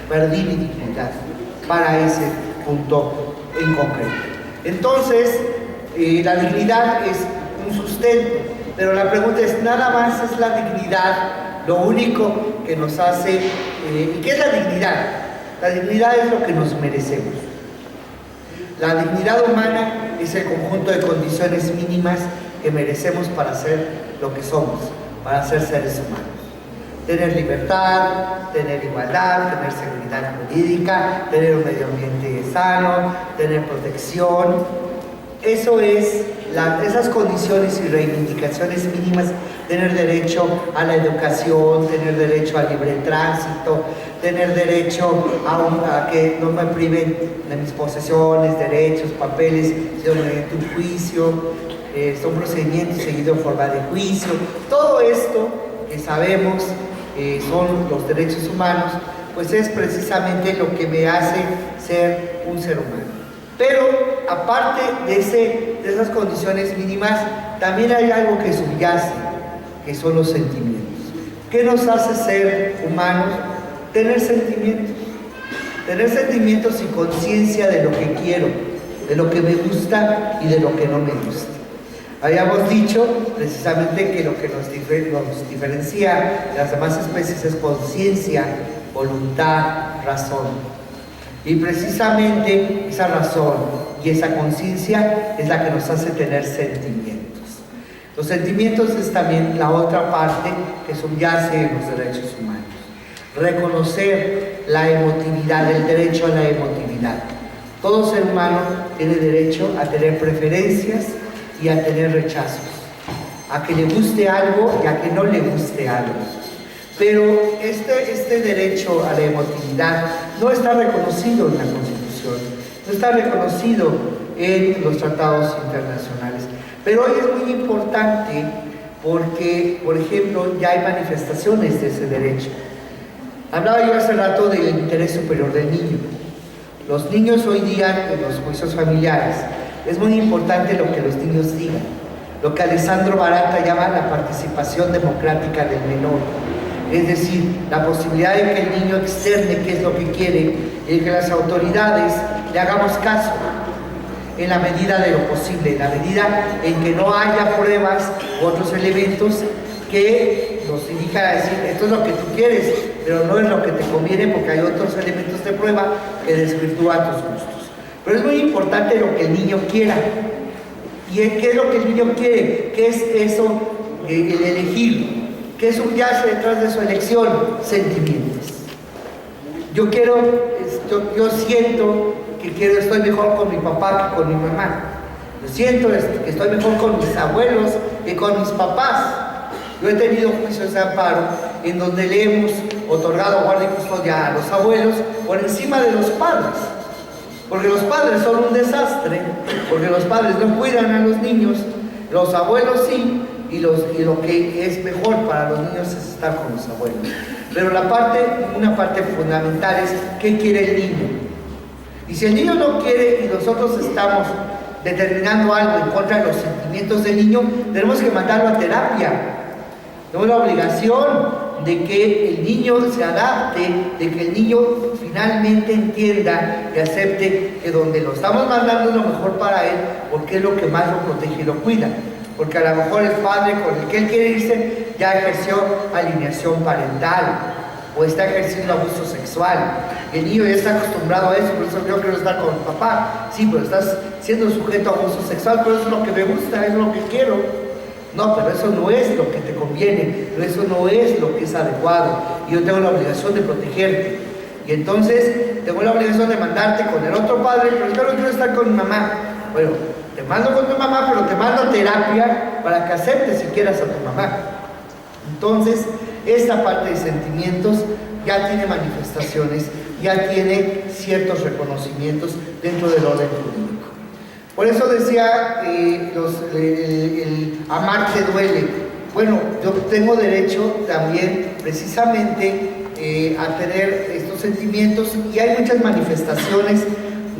Perdí mi dignidad para ese punto en concreto. Entonces, la dignidad es un sustento, pero la pregunta es, ¿nada más es la dignidad lo único que nos hace? ¿Y qué es la dignidad? La dignidad es lo que nos merecemos. La dignidad humana es el conjunto de condiciones mínimas que merecemos para ser lo que somos, para ser seres humanos. Tener libertad, tener igualdad, tener seguridad jurídica, tener un medio ambiente sano, tener protección. Eso es, esas condiciones y reivindicaciones mínimas, tener derecho a la educación, tener derecho al libre tránsito, tener derecho a que no me priven de mis posesiones, derechos, papeles, sino mediante un juicio, son procedimientos seguidos en forma de juicio. Todo esto que sabemos son los derechos humanos, pues es precisamente lo que me hace ser un ser humano. Pero aparte de esas condiciones mínimas, también hay algo que subyace, que son los sentimientos. ¿Qué nos hace ser humanos? Tener sentimientos. Tener sentimientos y conciencia de lo que quiero, de lo que me gusta y de lo que no me gusta. Habíamos dicho precisamente que lo que nos diferencia de las demás especies es conciencia, voluntad, razón. Y precisamente esa razón y esa conciencia es la que nos hace tener sentimientos. Los sentimientos es también la otra parte que subyace en los derechos humanos. Reconocer la emotividad, el derecho a la emotividad. Todo ser humano tiene derecho a tener preferencias y a tener rechazos, a que le guste algo y a que no le guste algo. Pero este derecho a la emotividad no está reconocido en la Constitución, no está reconocido en los tratados internacionales. Pero hoy es muy importante porque, por ejemplo, ya hay manifestaciones de ese derecho. Hablaba yo hace rato del interés superior del niño. Los niños hoy día, en los juicios familiares, es muy importante lo que los niños digan, lo que Alessandro Barata llama la participación democrática del menor. Es decir, la posibilidad de que el niño externe qué es lo que quiere y de que las autoridades le hagamos caso en la medida de lo posible, en la medida en que no haya pruebas u otros elementos que nos indican a decir esto es lo que tú quieres, pero no es lo que te conviene porque hay otros elementos de prueba que desvirtúan tus gustos. Pero es muy importante lo que el niño quiera. ¿Y qué es lo que el niño quiere? ¿Qué es eso, el elegir? ¿Qué subyace detrás de su elección? Sentimientos. Yo siento que estoy mejor con mi papá que con mi mamá. Yo siento que estoy mejor con mis abuelos que con mis papás. Yo he tenido juicios de amparo en donde le hemos otorgado guardia y custodia a los abuelos por encima de los padres. Porque los padres son un desastre, porque los padres no cuidan a los niños, los abuelos sí, y lo que es mejor para los niños es estar con los abuelos. Pero una parte fundamental es ¿qué quiere el niño? Y si el niño no quiere y nosotros estamos determinando algo en contra de los sentimientos del niño, tenemos que mandarlo a terapia. Tenemos la obligación de que el niño se adapte, de que el niño finalmente entienda y acepte que donde lo estamos mandando es lo mejor para él, porque es lo que más lo protege y lo cuida. porque a lo mejor el padre con el que él quiere irse ya ejerció alienación parental o está ejerciendo abuso sexual. El niño ya está acostumbrado a eso, por eso yo quiero estar con el papá. Sí, pero estás siendo sujeto a abuso sexual, pero eso es lo que me gusta, es lo que quiero. No, pero eso no es lo que te conviene, pero eso no es lo que es adecuado. Y yo tengo la obligación de protegerte. Y entonces tengo la obligación de mandarte con el otro padre, pero yo no quiero estar con mi mamá. Bueno, te mando con tu mamá, pero te mando a terapia para que aceptes si quieras a tu mamá. Entonces, esta parte de sentimientos ya tiene manifestaciones, ya tiene ciertos reconocimientos dentro del orden jurídico. Por eso decía, el amar te duele. Bueno, yo tengo derecho también precisamente a tener estos sentimientos, y hay muchas manifestaciones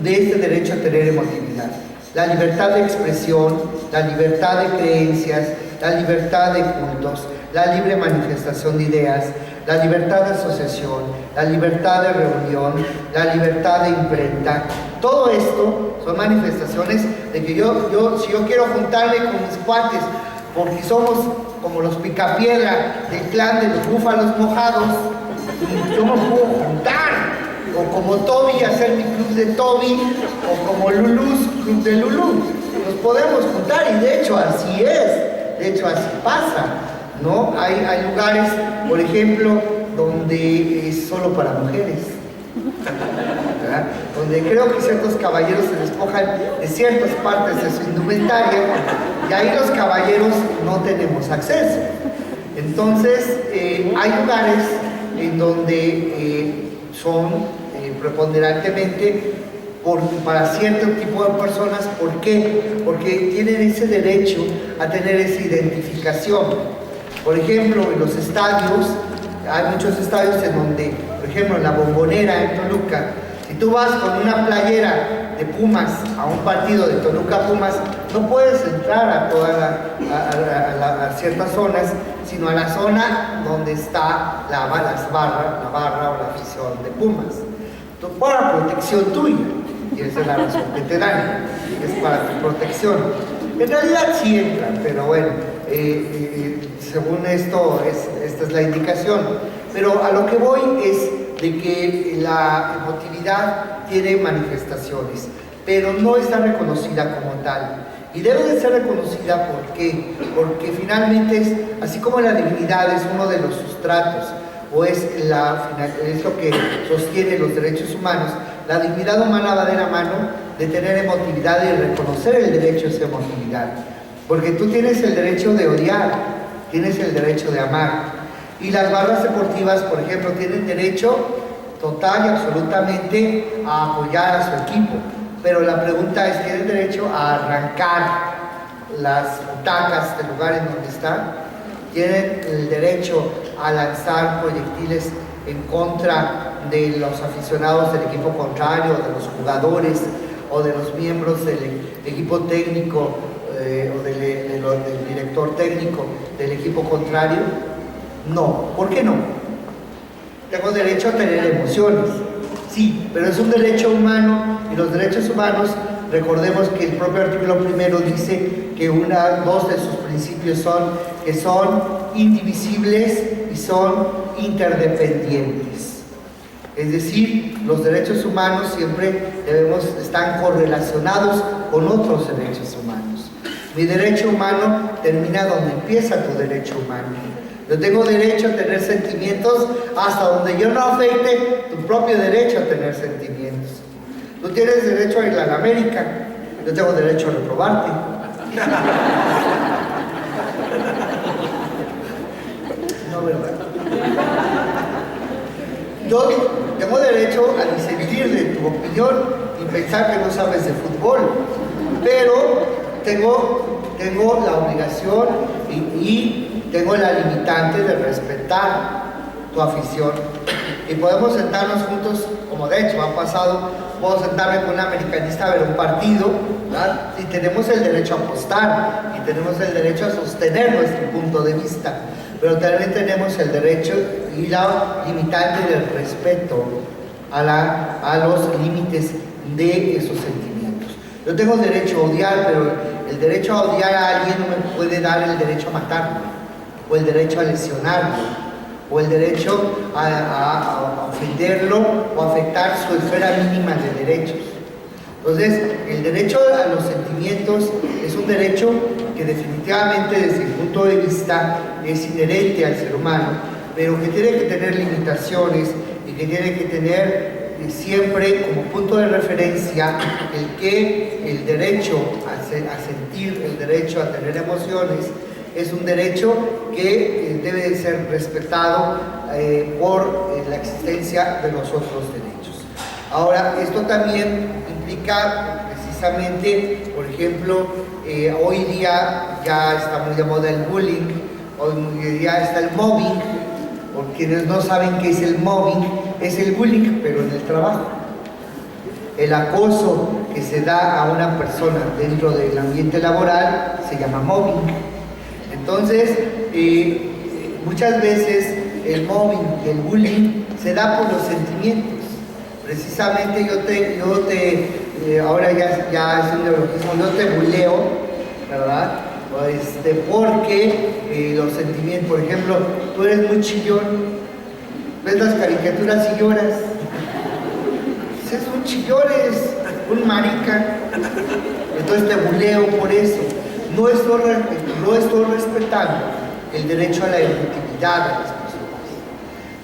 de este derecho a tener emotividad. La libertad de expresión, la libertad de creencias, la libertad de cultos, la libre manifestación de ideas, la libertad de asociación, la libertad de reunión, la libertad de imprenta. Todo esto son manifestaciones de que si yo quiero juntarme con mis cuates, porque somos como los picapiedra del clan de los búfalos mojados, yo me puedo juntar, o como Toby, hacer mi club de Toby, o como Lulú's club de Lulú. Nos podemos juntar, y de hecho así es, de hecho así pasa, ¿no? Hay lugares, por ejemplo, donde es solo para mujeres, ¿verdad? Donde creo que ciertos caballeros se despojan de ciertas partes de su indumentaria, y ahí los caballeros no tenemos acceso. Entonces, hay lugares en donde son preponderantemente para cierto tipo de personas. ¿Por qué? Porque tienen ese derecho a tener esa identificación. Por ejemplo, en los estadios, hay muchos estadios en donde, por ejemplo, en la Bombonera en Toluca, si tú vas con una playera de Pumas a un partido de Toluca Pumas, no puedes entrar a a ciertas zonas, sino a la zona donde está la barra o la afición de Pumas. Para protección tuya, y esa es la razón que te dan, es para tu protección. En realidad sí entran, pero bueno, según esto, esta es la indicación. Pero a lo que voy es de que la emotividad tiene manifestaciones, pero no está reconocida como tal. Y debe de ser reconocida, ¿por qué? Porque finalmente es, así como la dignidad es uno de los sustratos, o es lo que sostiene los derechos humanos, la dignidad humana va de la mano de tener emotividad y reconocer el derecho a esa emotividad. Porque tú tienes el derecho de odiar, tienes el derecho de amar. Y las barras deportivas, por ejemplo, tienen derecho total y absolutamente a apoyar a su equipo. Pero la pregunta es, ¿tienen derecho a arrancar las butacas del lugar en donde están? ¿Tienen el derecho a lanzar proyectiles en contra de los aficionados del equipo contrario, de los jugadores o de los miembros del equipo técnico o del director técnico del equipo contrario? No. ¿Por qué no? Tengo derecho a tener emociones, sí, pero es un derecho humano, y los derechos humanos, recordemos que el propio artículo primero dice que dos de sus principios son que son indivisibles y son interdependientes. Es decir, los derechos humanos siempre están correlacionados con otros derechos humanos. Mi derecho humano termina donde empieza tu derecho humano. Yo tengo derecho a tener sentimientos hasta donde yo no afecte tu propio derecho a tener sentimientos. Tú tienes derecho a ir a la América, yo tengo derecho a reprobarte. No, ¿verdad? Yo tengo derecho a disentir de tu opinión y pensar que no sabes de fútbol, pero tengo la obligación y tengo la limitante de respetar tu afición. Y podemos sentarnos juntos, como de hecho ha pasado, puedo sentarme con un americanista a ver un partido, ¿verdad? Y tenemos el derecho a apostar, y tenemos el derecho a sostener nuestro punto de vista, pero también tenemos el derecho y la limitante del respeto a los límites de esos sentimientos. Yo tengo derecho a odiar, pero el derecho a odiar a alguien no me puede dar el derecho a matarlo, o el derecho a lesionarlo, o el derecho a ofenderlo o afectar su esfera mínima de derechos. Entonces, el derecho a los sentimientos es un derecho que definitivamente desde mi punto de vista es inherente al ser humano, pero que tiene que tener limitaciones y que tiene que tener siempre como punto de referencia el que el derecho a sentir, el derecho a tener emociones, es un derecho que debe de ser respetado por la existencia de los otros derechos. Ahora, esto también implica precisamente, por ejemplo, hoy día ya está muy de moda el bullying, hoy día está el mobbing. Por quienes no saben qué es el mobbing, es el bullying, pero en el trabajo. El acoso que se da a una persona dentro del ambiente laboral se llama mobbing. Entonces, muchas veces el mobbing y el bullying se da por los sentimientos. Precisamente ahora ya es un neologismo, yo te buleo, ¿verdad? Porque los sentimientos, por ejemplo, tú eres muy chillón, ves las caricaturas y lloras. Es un chillón, eres un marica, entonces te buleo por eso. No estoy respetando el derecho a la emotividad de las personas.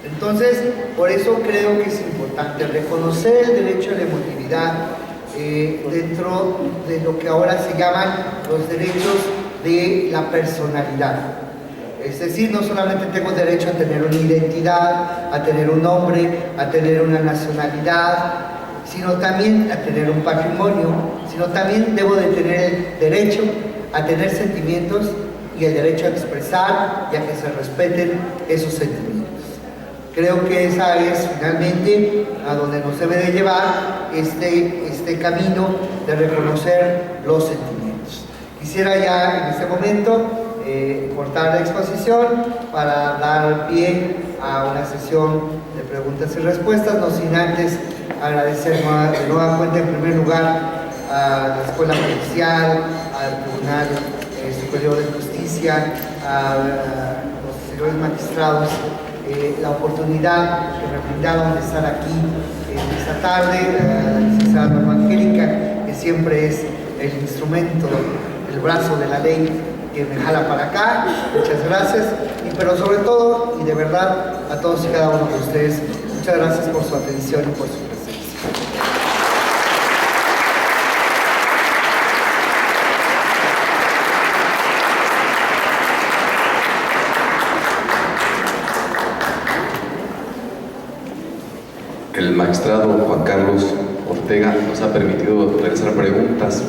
Entonces, por eso creo que es importante reconocer el derecho a la emotividad dentro de lo que ahora se llaman los derechos de la personalidad. Es decir, no solamente tengo derecho a tener una identidad, a tener un nombre, a tener una nacionalidad, sino también a tener un patrimonio, sino también debo de tener el derecho a tener sentimientos y el derecho a expresar y a que se respeten esos sentimientos. Creo que esa es finalmente a donde nos debe de llevar este camino de reconocer los sentimientos. Quisiera ya en este momento cortar la exposición para dar pie a una sesión de preguntas y respuestas, no sin antes agradecer de nueva cuenta en primer lugar a la Escuela Judicial, al Tribunal Superior de Justicia, a los señores magistrados, la oportunidad que me brindaron de estar aquí esta tarde, a la licenciada Norma Angélica, que siempre es el instrumento, el brazo de la ley que me jala para acá. Muchas gracias, pero sobre todo, y de verdad, a todos y cada uno de ustedes, muchas gracias por su atención y por su presencia. El magistrado Juan Carlos Ortega nos ha permitido realizar preguntas,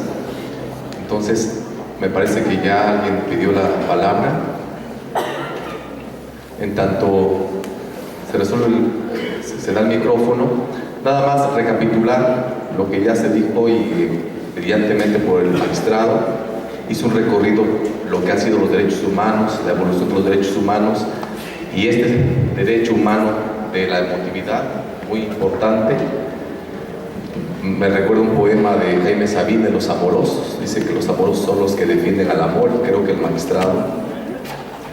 entonces me parece que ya alguien pidió la palabra. En tanto se da el micrófono, nada más recapitular lo que ya se dijo y brillantemente por el magistrado. Hizo un recorrido lo que han sido los derechos humanos, la evolución de los derechos humanos y este derecho humano de la emotividad, muy importante. Me recuerda un poema de Jaime Sabine de Los Amorosos. Dice que los amorosos son los que defienden al amor. Creo que el magistrado,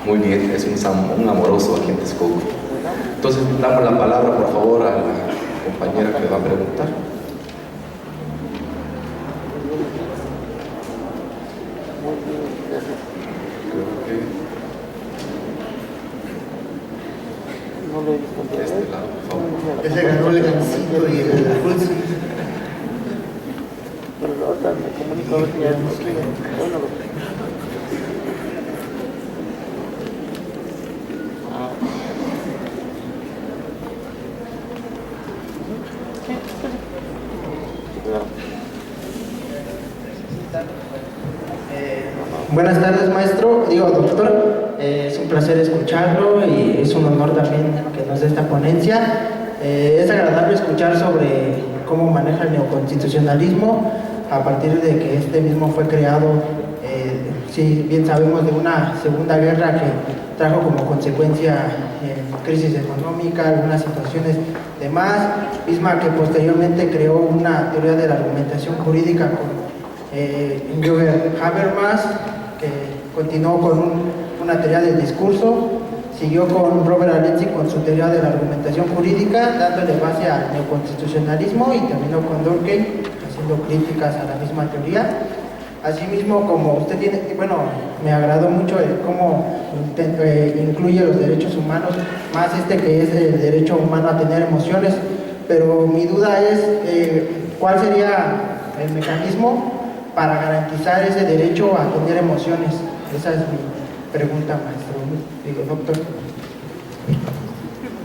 muy bien, es un amoroso aquí en Texcoco. Entonces, damos la palabra, por favor, a la compañera que le va a preguntar. De este lado, por favor. Ese ganó el gancito y el cruz. Pero la otra me comunicó a ver si ya no quiere. Bueno, Buenas tardes, maestro, doctor, es un placer escucharlo y es un honor también que nos dé esta ponencia. Es agradable escuchar sobre cómo maneja el neoconstitucionalismo a partir de que este mismo fue creado, si bien sabemos, de una segunda guerra que trajo como consecuencia crisis económica, algunas situaciones demás, misma que posteriormente creó una teoría de la argumentación jurídica con Jürgen Habermas, que continuó con una teoría del discurso, siguió con Robert Alex con su teoría de la argumentación jurídica, dándole base al neoconstitucionalismo, y terminó con Durkheim, haciendo críticas a la misma teoría. Asimismo, como usted tiene, bueno, me agradó mucho cómo incluye los derechos humanos, más que es el derecho humano a tener emociones, pero mi duda es ¿cuál sería el mecanismo para garantizar ese derecho a tener emociones? Esa es mi pregunta, maestro, digo, doctor.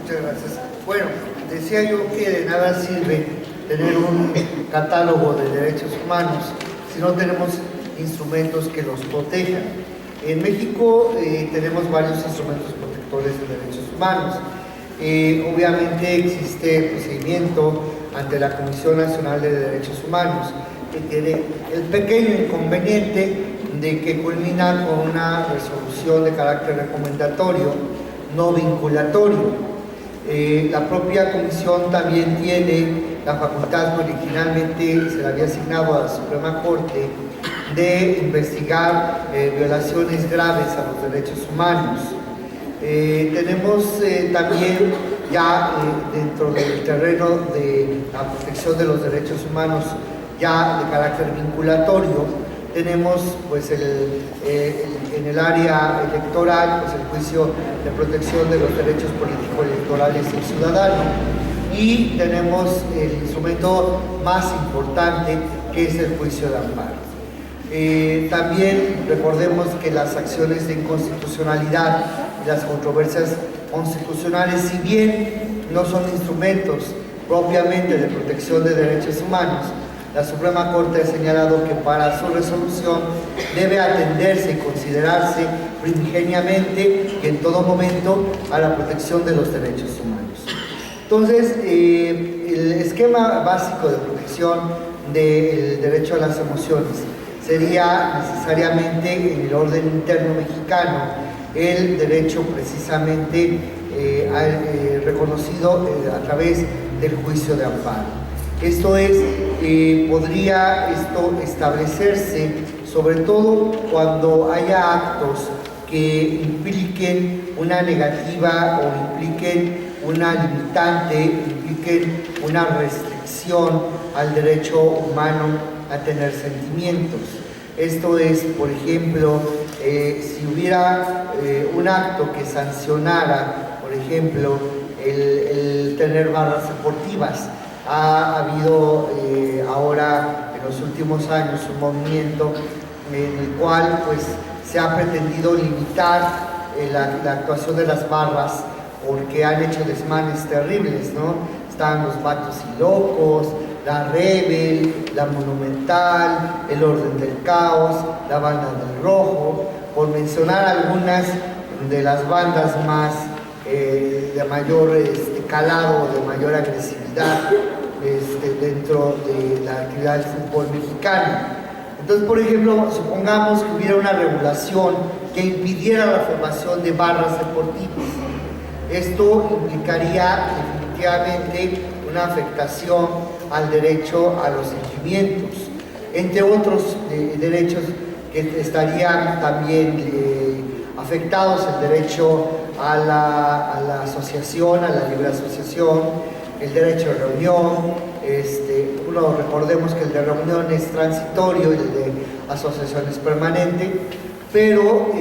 Muchas gracias. Bueno, decía yo que de nada sirve tener un catálogo de derechos humanos si no tenemos instrumentos que los protejan. En México tenemos varios instrumentos protectores de derechos humanos. Obviamente existe procedimiento ante la Comisión Nacional de Derechos Humanos, que tiene el pequeño inconveniente de que culmina con una resolución de carácter recomendatorio, no vinculatorio. La propia comisión también tiene la facultad que originalmente se le había asignado a la Suprema Corte de investigar violaciones graves a los derechos humanos. Tenemos también ya dentro del terreno de la protección de los derechos humanos ya de carácter vinculatorio, tenemos pues en el área electoral pues el juicio de protección de los derechos políticos electorales del ciudadano, y tenemos el instrumento más importante, que es el juicio de amparo. También recordemos que las acciones de inconstitucionalidad y las controversias constitucionales, si bien no son instrumentos propiamente de protección de derechos humanos, la Suprema Corte ha señalado que para su resolución debe atenderse y considerarse primigeniamente y en todo momento a la protección de los derechos humanos. Entonces, el esquema básico de protección del derecho a las emociones sería necesariamente, en el orden interno mexicano, el derecho precisamente reconocido a través del juicio de amparo. Esto es, podría esto establecerse sobre todo cuando haya actos que impliquen una negativa o impliquen una limitante, impliquen una restricción al derecho humano a tener sentimientos. Esto es, por ejemplo, si hubiera un acto que sancionara, por ejemplo, el tener barras deportivas. Ha habido ahora en los últimos años un movimiento en el cual pues se ha pretendido limitar la actuación de las barras, porque han hecho desmanes terribles, ¿no? Están los Vatos y Locos, la Rebel, la Monumental, el Orden del Caos, la Banda del Rojo, por mencionar algunas de las bandas más de mayor calado, de mayor agresividad dentro de la actividad del fútbol mexicano. Entonces, por ejemplo, supongamos que hubiera una regulación que impidiera la formación de barras deportivas. Esto implicaría definitivamente una afectación al derecho a los sentimientos, entre otros derechos que estarían también afectados: el derecho a la asociación, a la libre asociación, el derecho de reunión. Recordemos que el de reunión es transitorio y el de asociación es permanente, pero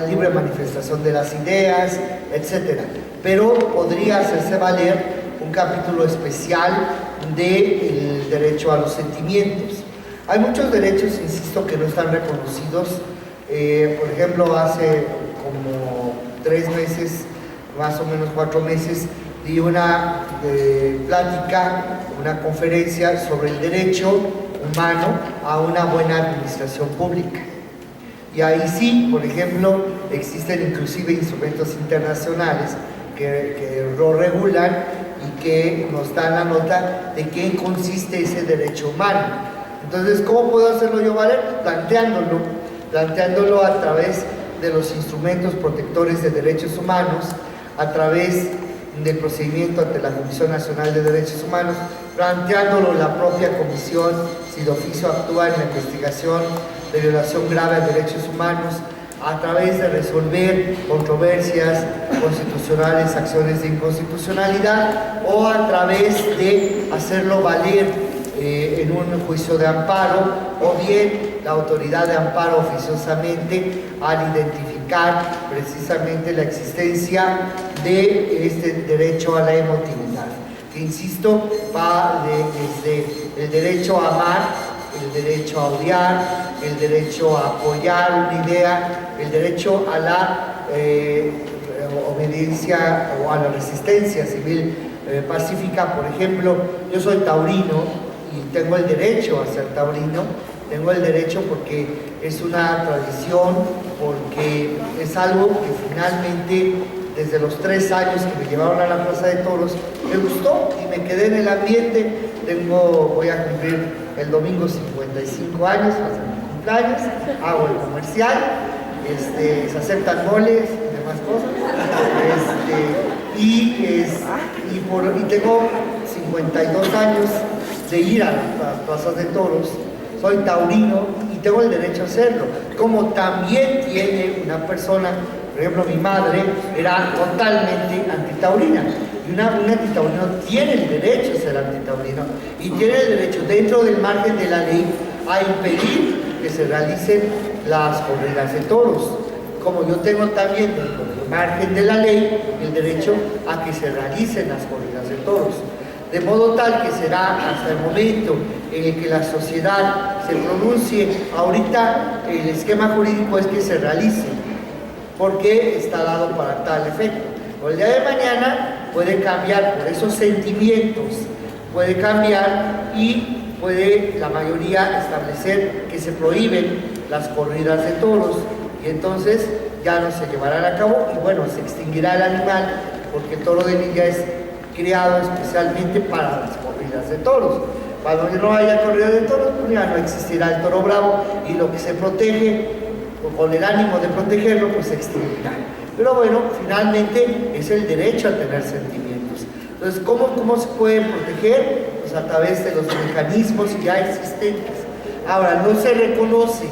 libre manifestación de las ideas, etc. Pero podría hacerse valer un capítulo especial del derecho a los sentimientos. Hay muchos derechos, insisto, que no están reconocidos. Por ejemplo, hace como 3 meses, más o menos 4 meses, di una plática, una conferencia sobre el derecho humano a una buena administración pública. Y ahí sí, por ejemplo, existen inclusive instrumentos internacionales que lo regulan y que nos dan la nota de qué consiste ese derecho humano. Entonces, ¿cómo puedo hacerlo yo valer? Planteándolo a través de los instrumentos protectores de derechos humanos, a través del procedimiento ante la Comisión Nacional de Derechos Humanos planteándolo la propia comisión, si de oficio actúa en la investigación de violación grave a derechos humanos, a través de resolver controversias constitucionales, acciones de inconstitucionalidad, o a través de hacerlo valer en un juicio de amparo, o bien la autoridad de amparo oficiosamente al identificar precisamente la existencia de este derecho a la emotividad, que insisto, va desde el derecho a amar, el derecho a odiar, el derecho a apoyar una idea, el derecho a la obediencia o a la resistencia civil pacífica. Por ejemplo, yo soy taurino y tengo el derecho a ser taurino, tengo el derecho porque es una tradición, porque es algo que finalmente desde los 3 años que me llevaron a la Plaza de Toros me gustó y me quedé en el ambiente. Voy a cumplir el domingo 55 años, va a ser mi cumpleaños, hago el comercial, se aceptan moles y demás cosas, y tengo 52 años de ir a las plazas de toros, soy taurino y tengo el derecho a hacerlo, como también tiene una persona. Por ejemplo, mi madre era totalmente antitaurina, y un antitaurino tiene el derecho a ser antitaurino y tiene el derecho, dentro del margen de la ley, a impedir que se realicen las corridas de toros, como yo tengo también dentro del margen de la ley el derecho a que se realicen las corridas de toros. De modo tal que será hasta el momento en el que la sociedad se pronuncie. Ahorita el esquema jurídico es que se realice, porque está dado para tal efecto. O el día de mañana puede cambiar por esos sentimientos, puede cambiar y puede la mayoría establecer que se prohíben las corridas de toros, y entonces ya no se llevarán a cabo y bueno, se extinguirá el animal, porque el toro de lidia es creado especialmente para las corridas de toros. Cuando no haya corrida de toros, pues ya no existirá el toro bravo, y lo que se protege, con el ánimo de protegerlo, pues se extinguirá. Pero bueno, finalmente es el derecho a tener sentimientos. Entonces, ¿cómo se pueden proteger? Pues a través de los mecanismos ya existentes. Ahora, no se reconoce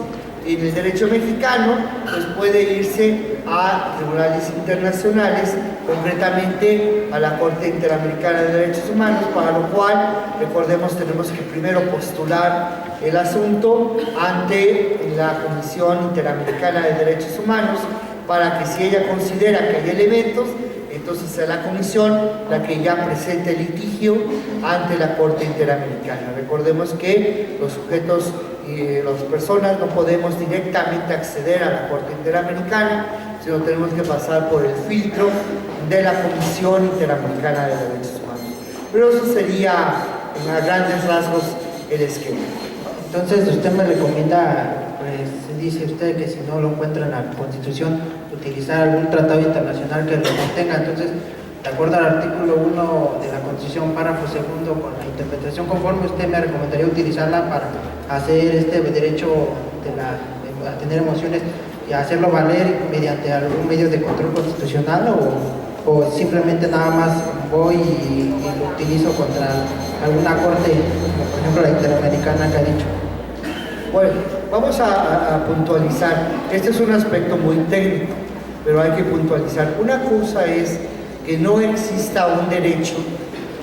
en el derecho mexicano, pues puede irse a tribunales internacionales, concretamente a la Corte Interamericana de Derechos Humanos, para lo cual, recordemos, tenemos que primero postular el asunto ante la Comisión Interamericana de Derechos Humanos, para que si ella considera que hay elementos, entonces sea la comisión la que ya presente el litigio ante la Corte Interamericana. Recordemos que los sujetos y las personas no podemos directamente acceder a la Corte Interamericana, sino tenemos que pasar por el filtro de la Comisión Interamericana de Derechos Humanos. Pero eso sería, a grandes rasgos, el esquema. Entonces, usted me recomienda, pues dice usted que si no lo encuentra en la Constitución, utilizar algún tratado internacional que lo contenga. Entonces, de acuerdo al artículo 1 de la Constitución, párrafo 2, con la interpretación conforme, usted me recomendaría utilizarla para hacer este derecho a tener emociones y hacerlo valer mediante algún medio de control constitucional, o simplemente nada más voy y lo utilizo contra alguna corte, como por ejemplo la Interamericana que ha dicho. Bueno, vamos a puntualizar. Este es un aspecto muy técnico, pero hay que puntualizar. Una cosa es que no exista un derecho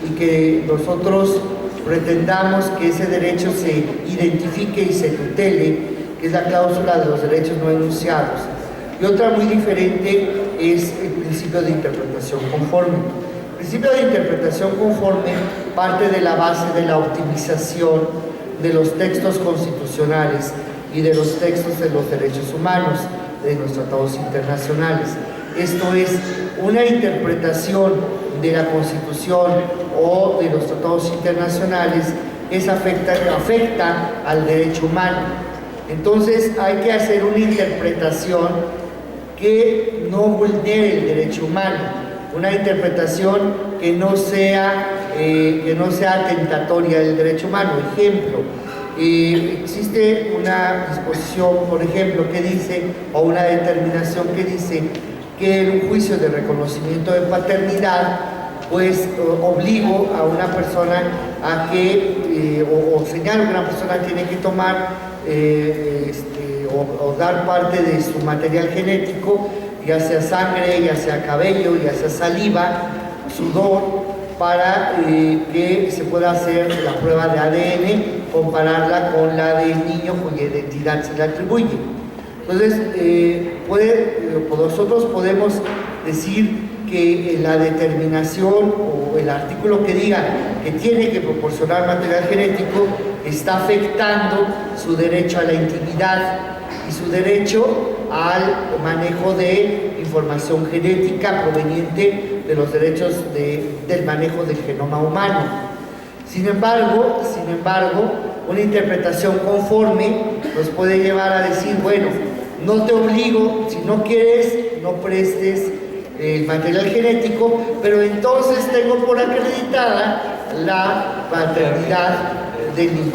y que nosotros pretendamos que ese derecho se identifique y se tutele, que es la cláusula de los derechos no enunciados. Y otra muy diferente es el principio de interpretación conforme. El principio de interpretación conforme parte de la base de la optimización de los textos constitucionales y de los textos de los derechos humanos de los tratados internacionales. Esto es, una interpretación de la Constitución o de los tratados internacionales afecta al derecho humano. Entonces hay que hacer una interpretación que no vulnere el derecho humano, una interpretación que no sea atentatoria del derecho humano. Ejemplo, existe una disposición, por ejemplo, que dice, o una determinación que dice que en un juicio de reconocimiento de paternidad pues obligo a una persona a que, o señalo que una persona tiene que tomar o dar parte de su material genético, ya sea sangre, ya sea cabello, ya sea saliva, sudor, para que se pueda hacer la prueba de ADN, compararla con la del niño cuya identidad se le atribuye. Entonces, nosotros podemos decir que la determinación o el artículo que diga que tiene que proporcionar material genético está afectando su derecho a la intimidad y su derecho al manejo de información genética proveniente de los derechos del manejo del genoma humano. Sin embargo, una interpretación conforme nos puede llevar a decir, bueno, no te obligo, si no quieres, no prestes el material genético, pero entonces tengo por acreditada la paternidad del niño.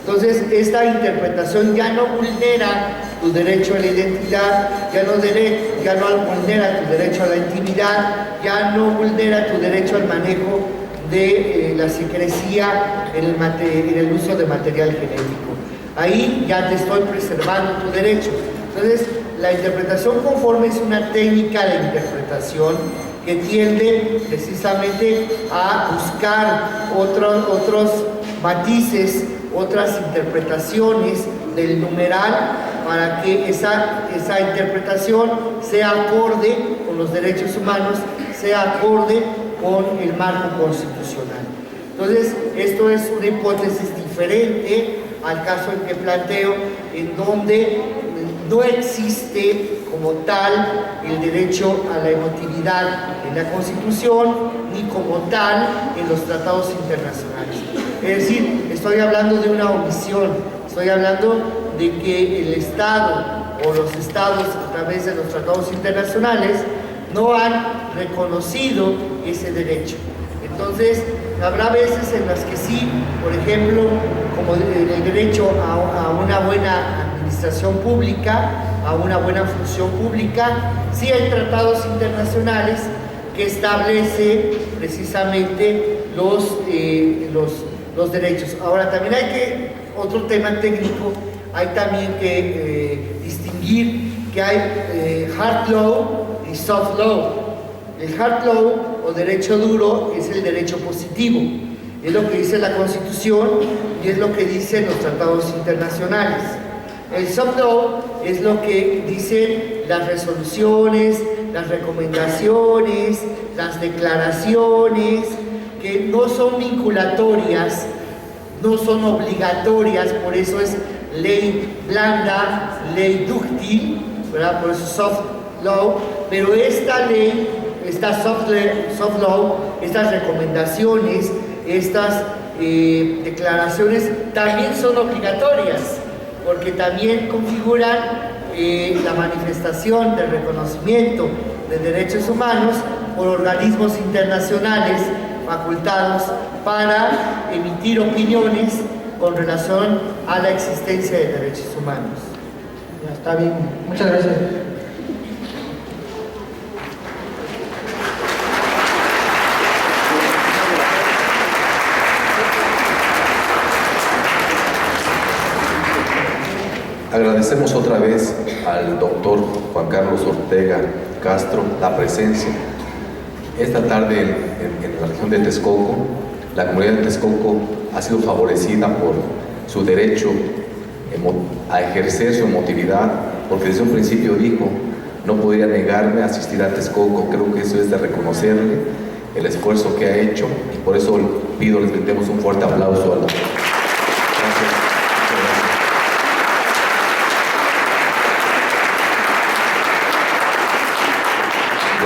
Entonces, esta interpretación ya no vulnera tu derecho a la identidad, ya no vulnera tu derecho a la intimidad, ya no vulnera tu derecho al manejo de la secrecía en el uso de material genético. Ahí ya te estoy preservando tu derecho. Entonces, la interpretación conforme es una técnica de interpretación que tiende precisamente a buscar otros matices, otras interpretaciones del numeral para que esa interpretación sea acorde con los derechos humanos, sea acorde con el marco constitucional. Entonces, esto es una hipótesis diferente al caso en que planteo, en donde no existe como tal el derecho a la emotividad en la Constitución, ni como tal en los tratados internacionales. Es decir, estoy hablando de una omisión, estoy hablando de que el Estado o los Estados a través de los tratados internacionales no han reconocido ese derecho. Entonces, habrá veces en las que sí, por ejemplo, como el derecho a una buena administración pública, a una buena función pública, sí hay tratados internacionales que establecen precisamente los derechos. Ahora, también otro tema técnico, hay también que distinguir que hay hard law y soft law. El hard law o derecho duro es el derecho positivo, es lo que dice la Constitución y es lo que dicen los tratados internacionales. El soft law es lo que dicen las resoluciones, las recomendaciones, las declaraciones, que no son vinculatorias, no son obligatorias, por eso es ley blanda, ley dúctil, ¿verdad? Por eso soft law, pero esta ley, esta soft law, estas recomendaciones, estas declaraciones también son obligatorias, porque también configuran la manifestación del reconocimiento de derechos humanos por organismos internacionales facultados para emitir opiniones con relación a la existencia de derechos humanos. Ya está bien, muchas gracias. Agradecemos otra vez al doctor Juan Carlos Ortega Castro la presencia. Esta tarde en la región de Texcoco, la comunidad de Texcoco ha sido favorecida por su derecho a ejercer su emotividad, porque desde un principio dijo, no podría negarme a asistir a Texcoco. Creo que eso es de reconocerle el esfuerzo que ha hecho y por eso pido, les brindemos un fuerte aplauso al doctor. Gracias.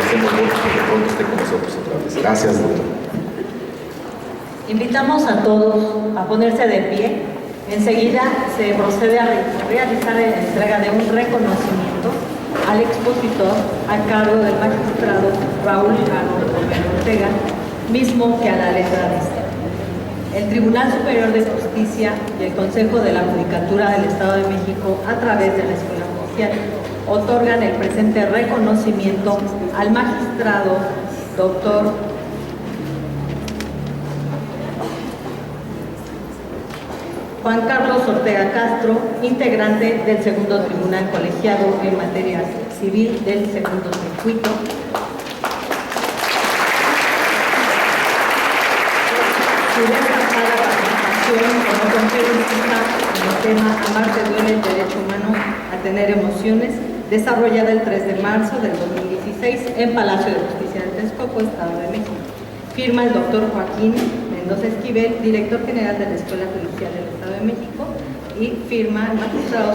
Hacemos votos porque pronto esté con nosotros otra vez. Gracias, doctor. Invitamos a todos a ponerse de pie. Enseguida se procede a realizar la entrega de un reconocimiento al expositor a cargo del magistrado Raúl Arnold Ortega, mismo que a la letra dice. El Tribunal Superior de Justicia y el Consejo de la Judicatura del Estado de México, a través de la Escuela Judicial, otorgan el presente reconocimiento al magistrado doctor Juan Carlos Ortega Castro, integrante del segundo tribunal colegiado en materia civil del segundo circuito. Su destacada participación como conferencista en el tema Amar te duele, el derecho humano a tener emociones, desarrollada el 3 de marzo del 2016 en Palacio de Justicia de Texcoco, Estado de México. Firma el doctor Joaquín Mendoza Esquivel, director general de la Escuela Judicial del Estado de México, y firma el magistrado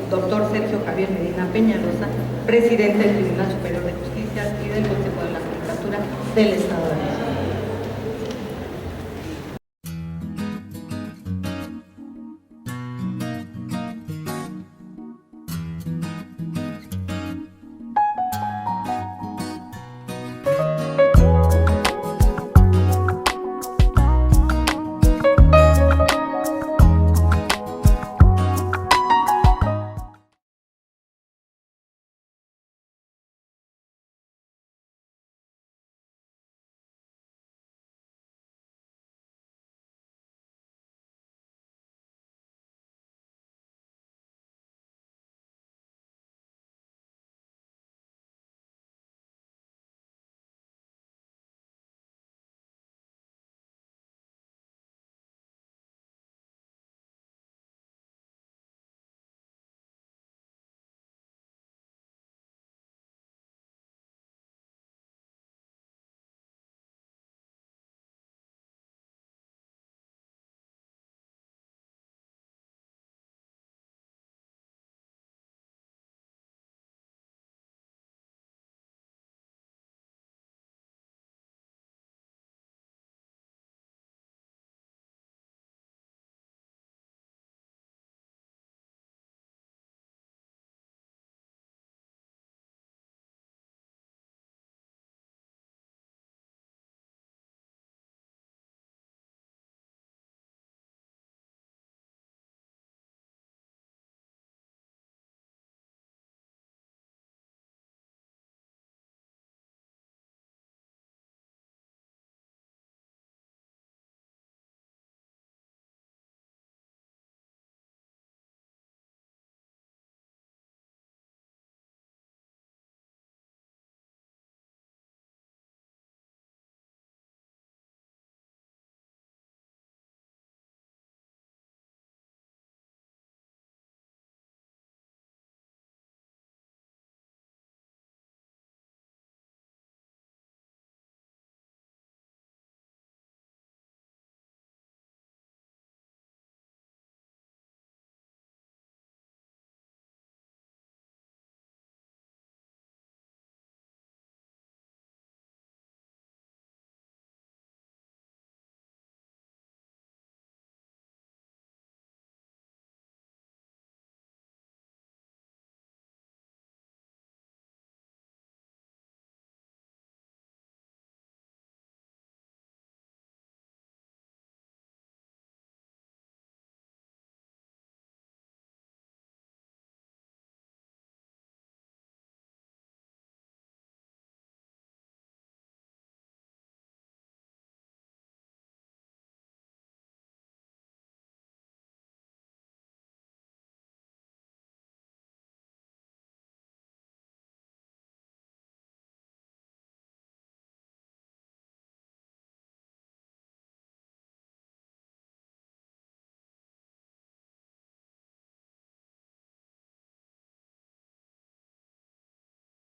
doctor Sergio Javier Medina Peñalosa, presidente del Tribunal Superior de Justicia y del Consejo de la Judicatura del Estado de México.